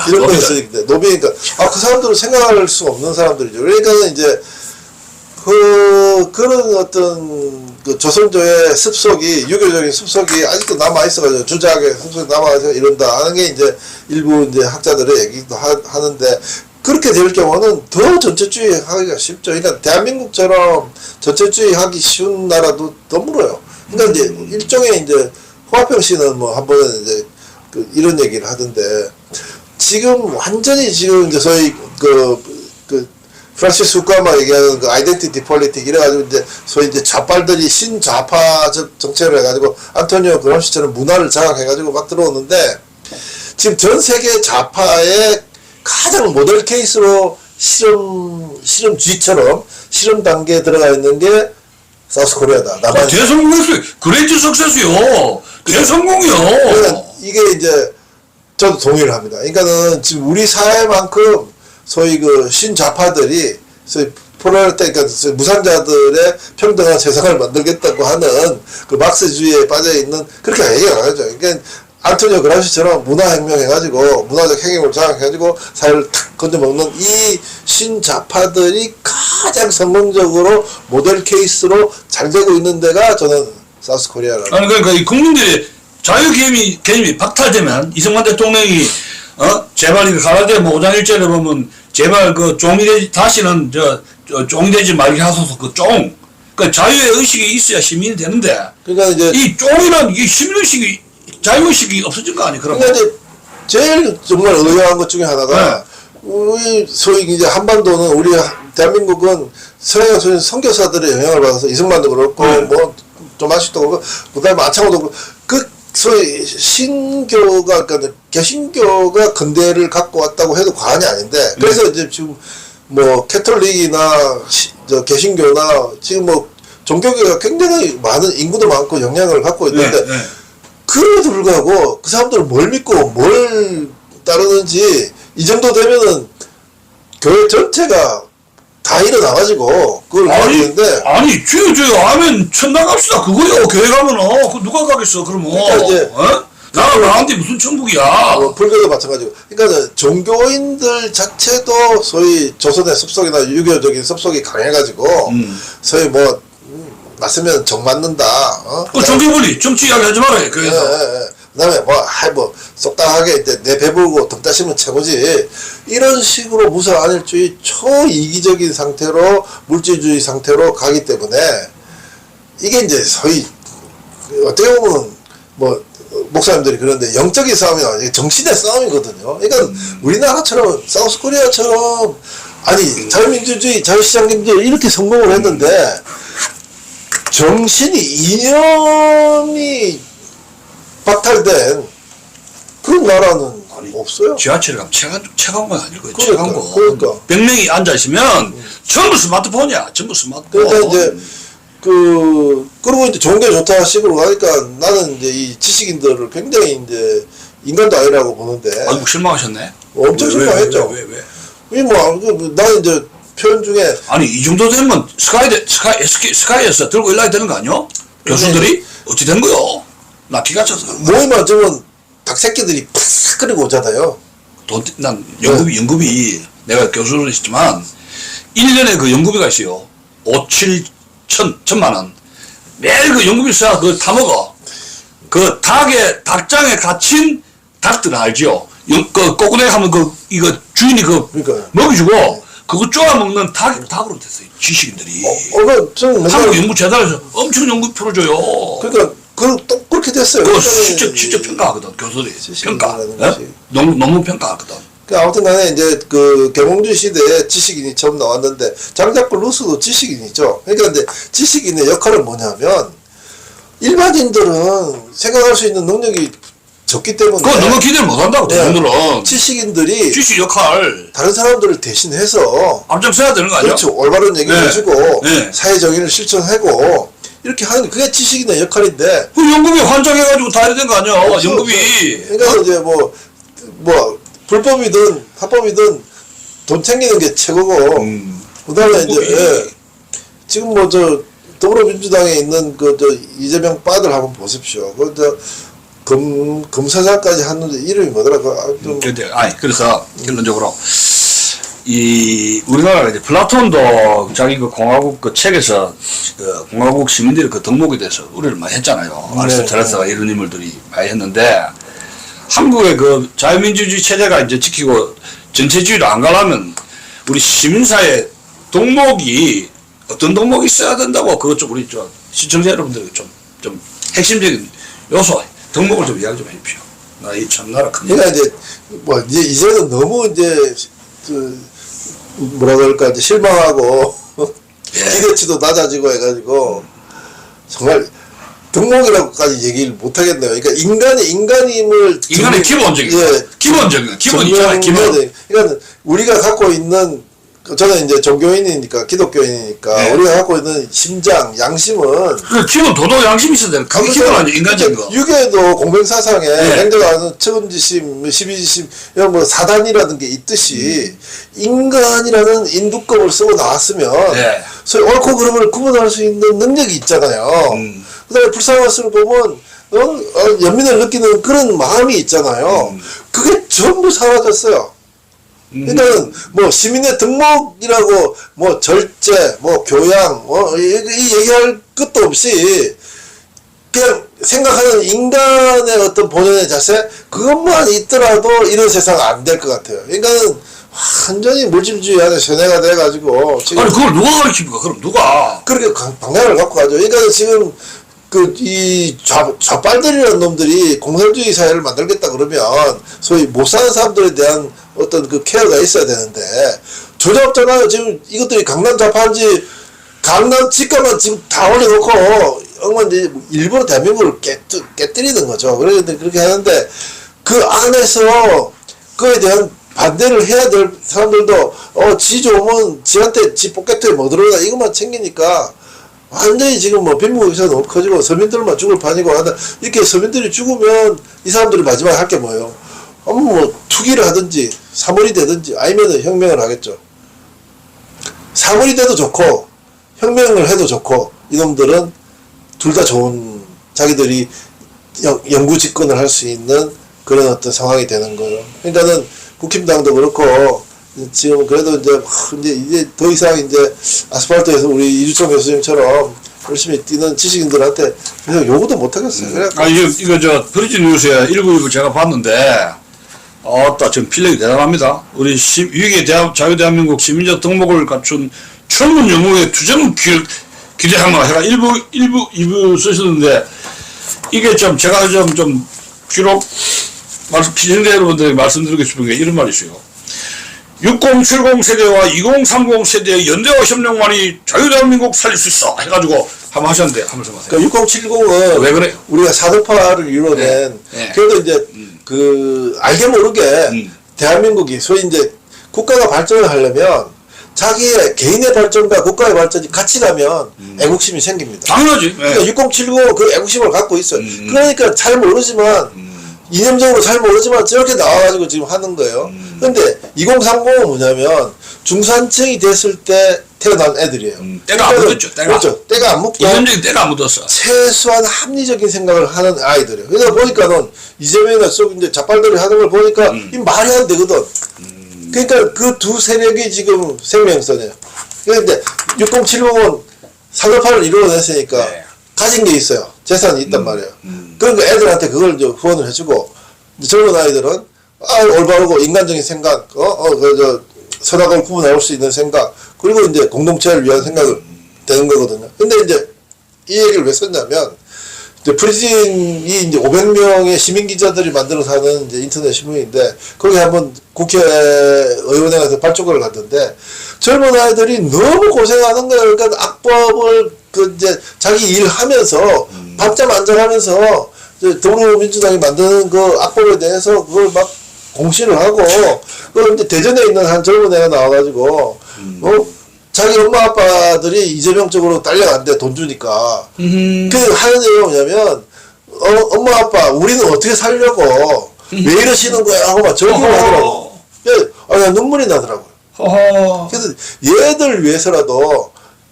이런 거였으니까 노비니까 그 사람들은 생각할 수 없는 사람들이죠. 그러니까 이제 그런 어떤 그 조선조의 습속이 유교적인 습속이 아직도 남아 있어가지고 주작의 습속이 남아서 이런다 하는 게 이제 일부 이제 학자들의 얘기도 하는데 그렇게 될 경우는 더 전체주의 하기가 쉽죠. 그러니까 대한민국처럼 전체주의 하기 쉬운 나라도 드물어요. 그러니까 이제 일종의 이제 홍학평 씨는 뭐 한 번은 이제 그 이런 얘기를 하던데 지금 완전히 지금 이제 소위 프란시스 후카마 얘기하는 그 아이덴티티 폴리틱 이래가지고 이제 소위 이제 좌빨들이 신좌파 정책을 해가지고 안토니오 그람시처럼 문화를 장악해가지고 막 들어오는데 지금 전 세계 좌파의 가장 모델 케이스로 실험주의처럼 실험 단계에 들어가 있는 게 사우스 코리아다. 대성공했어요. 그레이트 석세스요. 대성공이요. 그러니까 이게 이제 저도 동의를 합니다. 그러니까는 지금 우리 사회만큼 소위 그 신좌파들이 소위 포괄 때 그러니까 무산자들의 평등한 세상을 만들겠다고 하는 그 막스주의에 빠져 있는 그렇게 얘기가 나죠. 그러니까 안토니오 그람시처럼 문화혁명 해가지고 문화적 행위를 장악해가지고 사회를 탁 건져먹는 이 신좌파들이 가장 성공적으로 모델 케이스로 잘 되고 있는 데가 저는 사우스 코리아라고. 아니 그러니까 이 국민들의 자유 개념이 박탈되면 이승만 대통령이 제발 이거 가라데 뭐 5장 1절에 보면 제발 그 종이 다시는 종이 되지 말게 하소서 그 종. 그 자유의 의식이 있어야 시민이 되는데. 그러니까 이제 이 종이란 이 시민의식이 자유의식이 없어진 거 아니 그러면? 그러니까 이제 제일 정말 의아한 것 중에 하나가 우리 소위 이제 한반도는 우리 대한민국은 서양 선교사들의 영향을 받아서 이승만도 그렇고 뭐 조만식도 그렇고 그다음에 안창호도 그렇고 그 소위 신교가 그러니까 개신교가 근대를 갖고 왔다고 해도 과언이 아닌데 그래서 이제 지금 뭐 캐톨릭이나 개신교나 지금 뭐 종교계가 굉장히 많은 인구도 많고 영향을 갖고 있는데 그럼에도 불구하고 그 사람들은 뭘 믿고 뭘 따르는지 이 정도 되면은 교회 전체가 다 일어나가지고 그걸 해야 되는데 아니 주요 하면 천당 갑시다 그거요. 교회 가면은 그 누가 가겠어 그러면. 그러니까 이제 나라 나한테 무슨 천국이야. 불교도 마찬가지고. 그러니까 종교인들 자체도 소위 조선의 습속이나 유교적인 습속이 강해가지고 소위 뭐 맞으면 정 맞는다. 그 종교분리 정치 이야기 하지 말아요. 교회에서. 그다음에 뭐 쏙닥하게 이제 내 배부르고 덕 따시면 최고지. 이런 식으로 무사안일주의 초이기적인 상태로 물질주의 상태로 가기 때문에 이게 이제 소위 어떻게 보면 뭐 목사님들이 그런데 영적인 싸움이 아니라 정신의 싸움이거든요. 그러니까 우리나라처럼 사우스코리아처럼 아니 자유민주주의 자유시장경제 이렇게 성공을 했는데 정신이 이념이 박탈된 그런 나라는 없어요. 지하철에 가면 체감관 아니고 그러니까, 체감관. 그러니까. 100명이 앉아 있으면 전부 스마트폰이야. 전부 스마트폰. 그러니까 이제 그리고 이제 좋은 게 좋다 식으로 가니까 나는 이제 이 지식인들을 굉장히 이제 인간도 아니라고 보는데 아이고 실망하셨네. 엄청 실망했죠. 왜? 나는 이제 표현 중에 아니 이 정도 되면 스카이에서 들고 일나야 되는 거 아니요? 교수들이 어찌 된 거요? 나 기가 차서. 모임 앉으면 닭새끼들이 팍 끓이고 오잖아요. 난 연구비 내가 교수를 했지만 1년에 그 연구비가 있어요. 5,7천만 원. 매일 그 연구비 써야 그걸 다 먹어. 그 닭장에 갇힌 닭들 알죠? 그 꼬꾸네 하면 이거 주인이 그러니까요. 먹여주고 그거 쪼아 먹는 닭으로 됐어요. 지식인들이. 한국 연구재단에서 엄청 연구 풀어줘요. 그러니까 또 그렇게 됐어요. 그거 실적 평가하거든, 교수들이. 평가. 것이. 논문 평가하거든. 아무튼 간에 이제 그 개몽주 시대에 지식인이 처음 나왔는데 장자크 루스도 지식인이죠. 그러니까 근데 지식인의 역할은 뭐냐면 일반인들은 생각할 수 있는 능력이 적기 때문에 그거 너무 기대를 못 한다고, 대중들은. 지식인들이 지식 역할. 다른 사람들을 대신해서 앞장서야 되는 거 아니야? 그렇죠. 올바른 얘기를 네. 해주고 네. 사회 정의를 실천하고 이렇게 하는 그게 지식인의 역할인데 그 연구비 환장해가지고 다 해야 되는 거 아니야? 연구비. 그러니까 이제 뭐 불법이든 합법이든 돈 챙기는 게 최고고 그다음에 이제 지금 뭐 더불어민주당에 있는 이재명 빠들 한번 보십시오. 검사장까지 하는데 이름이 뭐더라? 그래서 결론적으로 우리나라가 이제 플라톤도 자기 그 공화국 그 책에서 그 공화국 시민들의 그 덕목에 대해서 우려를 많이 했잖아요. 아리스토텔레스가 이런 인물들이 많이 했는데 한국의 그 자유민주주의 체제가 이제 지키고 전체주의를 안 가려면 우리 시민사회 덕목이 어떤 덕목이 있어야 된다고 그것 좀 우리 시청자 여러분들에게 좀 핵심적인 요소 덕목을 좀 이야기 좀 해주십시오. 나 이 참나라 큰. 그러니까 이제는 너무 뭐라 그럴까 실망하고 기대치도 낮아지고 해가지고 정말 덕목이라고까지 얘기를 못 하겠네요. 그러니까 인간의 기본적인 있잖아요. 그러니까 우리가 갖고 있는 저는 이제 종교인이니까 기독교인이니까 우리가 갖고 있는 심장, 양심은 그 기본 도덕 양심이 있어야 되는 그게 기본 아니야 인간적인 거. 유교에도 공병사상에 행자가 하는 천지심, 십이지심 이런 뭐 사단이라는 게 있듯이 인간이라는 인두껍을 쓰고 나왔으면 소위 옳고 그름을 구분할 수 있는 능력이 있잖아요. 그다음에 불쌍한 것을 보면 연민을 느끼는 그런 마음이 있잖아요. 그게 전부 사라졌어요. 그러니까 뭐 시민의 덕목이라고 뭐 절제, 뭐 교양, 이 얘기할 것도 없이 그냥 생각하는 인간의 어떤 본연의 자세 그것만 있더라도 이런 세상 안 될 것 같아요. 그러니까는 완전히 물질주의 안에 세뇌가 돼가지고 지금 아니 그걸 누가 가르칩니까? 그럼 누가? 그렇게 방향을 갖고 가죠. 그러니까 지금 이 좌빨들이라는 놈들이 공산주의 사회를 만들겠다 그러면 소위 못 사는 사람들에 대한 어떤 그 케어가 있어야 되는데 조잡잖아요. 지금 이것들이 강남 좌파인지 강남 집값만 지금 다 올려놓고 이제 일부러 대한민국을 깨뜨리는 거죠. 그렇게 하는데 그 안에서 그에 대한 반대를 해야 될 사람들도 지 좋으면 지한테 지 포켓에 뭐 들어가 이것만 챙기니까 완전히 지금 뭐 빈부격차가 너무 커지고 서민들만 죽을 판이고 하다 이렇게 서민들이 죽으면 이 사람들이 마지막에 할 게 뭐예요? 뭐 투기를 하든지 사물이 되든지 아니면 혁명을 하겠죠. 사물이 돼도 좋고 혁명을 해도 좋고 이놈들은 둘 다 좋은 자기들이 영구 집권을 할 수 있는 그런 어떤 상황이 되는 거예요. 그러니까는 국힘당도 그렇고 지금 그래도 이제 더 이상 이제 아스팔트에서 우리 이주총 교수님처럼 열심히 뛰는 지식인들한테 그냥 요구도 못 하겠어요. 그래. 이거 저 브리지 뉴스에 1919 제가 봤는데 지금 필력이 대단합니다. 우리 위기의 자유대한민국 시민적 덕목을 갖춘 천문 영웅의 투쟁을 기대하마 해가 2부 쓰셨는데 이게 좀 제가 좀 기록 시청자 여러분들에게 말씀드리고 싶은 게 이런 말이 있어요. 6070 세대와 2030 세대의 연대와 협력만이 자유대한민국 살릴 수 있어 해가지고 한번 하셨는데 한번 써보세요. 그러니까 6070은 왜 그래요? 우리가 사도파를 이뤄낸 네. 그래도 이제 알게 모르게 대한민국이 소위 이제 국가가 발전을 하려면 자기의 개인의 발전과 국가의 발전이 같이 가면 애국심이 생깁니다. 당연하지. 그러니까 6070은 그 애국심을 갖고 있어요. 그러니까 잘 모르지만 이념적으로 잘 모르지만 저렇게 나와가지고 지금 하는 거예요. 근데 2030은 뭐냐면 중산층이 됐을 때 태어난 애들이에요. 때가 안 묻었죠. 그렇죠. 때가 안 묻고 이념적인 때가 안 묻었어. 최소한 합리적인 생각을 하는 아이들이에요. 그러다 보니까는 이재명이나 쏙 이제 자빨들이 하는 걸 보니까 이 말이 안 되거든. 그러니까 그 두 세력이 지금 생명선이에요. 그런데 6070은 사도파를 이루어냈으니까 네. 가진 게 있어요. 재산이 있단 말이에요. 그러니까 애들한테 그걸 이제 후원을 해주고 젊은 아이들은 올바르고 인간적인 생각, 선악을 구분할 수 있는 생각, 그리고 이제 공동체를 위한 생각을 되는 거거든요. 근데 이제 이 얘기를 왜 썼냐면 이제 프리즌이 이제 500명의 시민 기자들이 만들어서 하는 이제 인터넷 신문인데 거기 한번 국회의원회 가서 발족을 갔는데 젊은 아이들이 너무 고생하는 거예요. 그러니까 악법을 이제 자기 일하면서 밤잠 안 자면서 더불어민주당이 만드는 그 악법에 대해서 그걸 막 공시를 하고 그 이제 대전에 있는 한 젊은 애가 나와가지고 자기 엄마 아빠들이 이재명 쪽으로 딸려간대 돈 주니까 그 하는 얘기가 뭐냐면 엄마 아빠 우리는 어떻게 살려고 왜 이러시는 거야 하고 막 절규를 하더라고. 나 눈물이 나더라고요. 그래서 얘들 위해서라도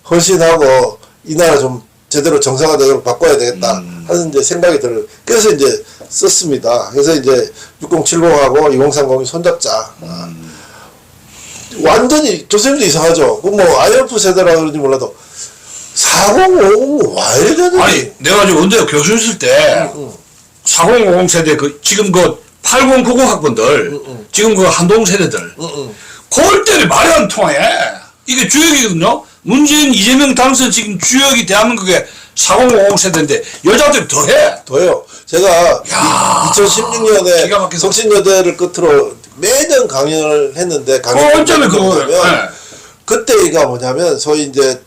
헌신하고 이 나라 좀 제대로 정상화되도록 바꿔야 되겠다 하는 이제 생각이 들어요. 그래서 이제 썼습니다. 그래서 이제 6070하고 2030이 손잡자. 완전히 교수님도 이상하죠. 뭐 IMF 세대라 그런지 몰라도 4050 와 이래 되는지. 아니 내가 지금 언제 교수 있을 때 4050 세대 지금 8090 학번들 지금 한동 세대들 그럴 때는 말이 안 통해. 이게 주역이거든요. 문재인 이재명 당선 지금 주역이 대한민국의 4050 세대인데 여자들이 더해요. 제가 2016년에 성신여대를 끝으로 매년 강연을 했는데 어쩌면 뭐냐면 그때가 뭐냐면 소위 이제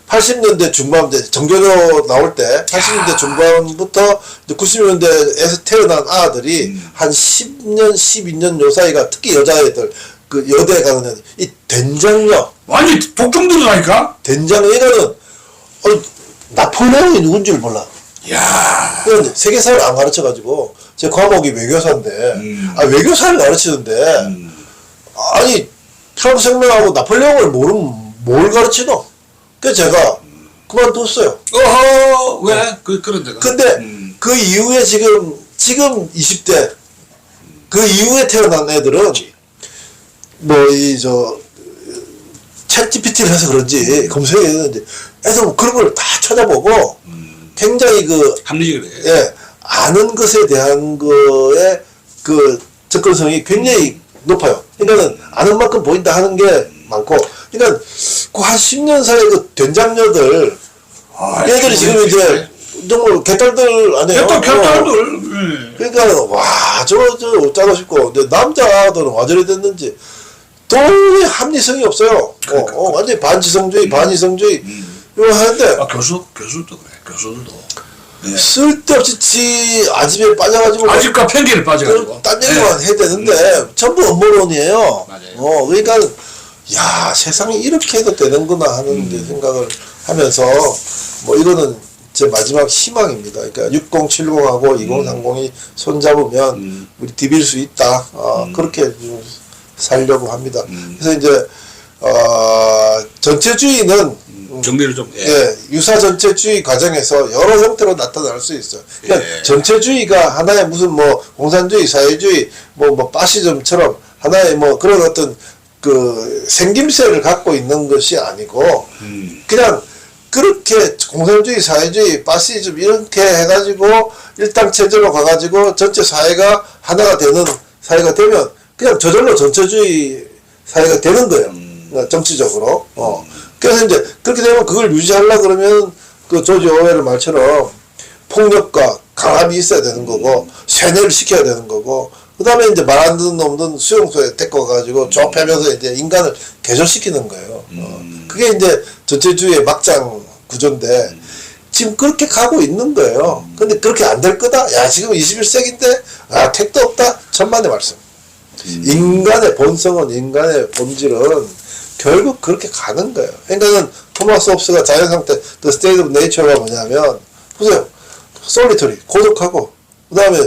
80년대 중반 이제 정교조 나올 때 80년대 중반부터 90년대에서 태어난 아들이 한 10년 12년 요 사이가 특히 여자애들 여대 가는 애들 이 된장녀 완전 독종들이라니까. 된장녀는 나폴레옹이 누군지를 몰라. 야. 그런데 세계사를 안 가르쳐가지고 제 과목이 외교사인데 외교사를 가르치는데 아니 프랑스 혁명하고 나폴레옹을 모르면 뭘 가르치노? 그래서 제가 그만뒀어요. 왜? 그런 데가. 근데 그 이후에 지금 20대 그 이후에 태어난 애들은 챗 GPT를 해서 그런지 검색했는데 애들 그런 걸 다 찾아보고 굉장히 합리적이래. 아는 것에 대한 거에 접근성이 굉장히 높아요. 그러니까는 아는 만큼 보인다 하는 게 많고, 그러니까 한 10년 사이에 된장녀들 얘들이 지금 이제 정말 개딸들 아니에요. 개딸들. 그러니까 저 어쩌고 싶고, 근데 남자들은 와저리 됐는지 도저히 합리성이 없어요. 완전히 반지성주의, 반이성주의 이거 하는데 교수도 그래. 교수들도. 네. 쓸데없이 아집에 빠져가지고 아집과 편견에 빠져가지고 딴 얘기만 해야 되는데 전부 업무론이에요. 맞아요. 그러니까 세상이 이렇게 해도 되는구나 하는 이제 생각을 하면서 이거는 제 마지막 희망입니다. 그러니까 6070하고 2030이 손잡으면 우리 디빌 수 있다. 그렇게 좀 살려고 합니다. 그래서 이제 전체주의는 정리를 좀. 예, 유사 전체주의 과정에서 여러 형태로 나타날 수 있어요. 그러니까 예. 전체주의가 하나의 무슨 뭐 공산주의, 사회주의, 뭐 파시즘처럼 하나의 뭐 그런 어떤 그 생김새를 갖고 있는 것이 아니고 그냥 그렇게 공산주의, 사회주의, 파시즘 이렇게 해가지고 일당 체제로 가가지고 전체 사회가 하나가 되는 사회가 되면 그냥 저절로 전체주의 사회가 되는 거예요. 정치적으로. 그래서 이제 그렇게 되면 그걸 유지하려고 그러면 그 조지 오웰 말처럼 폭력과 강압이 있어야 되는 거고 세뇌를 시켜야 되는 거고 그 다음에 이제 말 안 듣는 놈들은 수용소에 데리고 가가지고 좁혀면서 이제 인간을 개조시키는 거예요. 그게 이제 전체주의의 막장 구조인데 지금 그렇게 가고 있는 거예요. 근데 그렇게 안 될 거다? 야, 지금 21세기인데, 아, 택도 없다? 천만의 말씀. 인간의 본성은, 인간의 본질은 결국 그렇게 가는 거예요. 그러니까는 토마스 홉스가 자연상태, The State of Nature가 뭐냐면, 보세요. 솔리터리, 고독하고, 그 다음에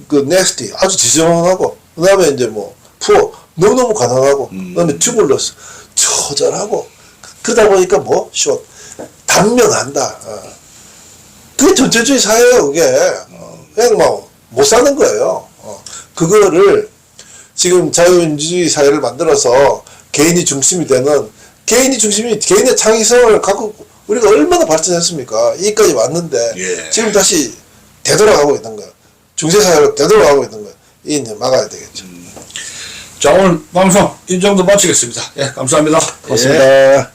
그 nasty, 아주 지저분하고, 그 다음에 이제 뭐, 푸어, 너무너무 가난하고, 그 다음에 튜블러스, 처절하고, 그러다 보니까 뭐, 단명한다. 그게 전체주의 사회예요, 그게. 그냥 뭐, 못 사는 거예요. 그거를 지금 자유민주주의 사회를 만들어서 개인이 중심이 되는, 개인의 창의성을 갖고 우리가 얼마나 발전했습니까? 여기까지 왔는데, 예. 지금 다시 되돌아가고 있는 거예요. 중세사회로 되돌아가고 있는 거예요. 이 이제 막아야 되겠죠. 자, 오늘 방송 이 정도 마치겠습니다. 예, 감사합니다. 고맙습니다.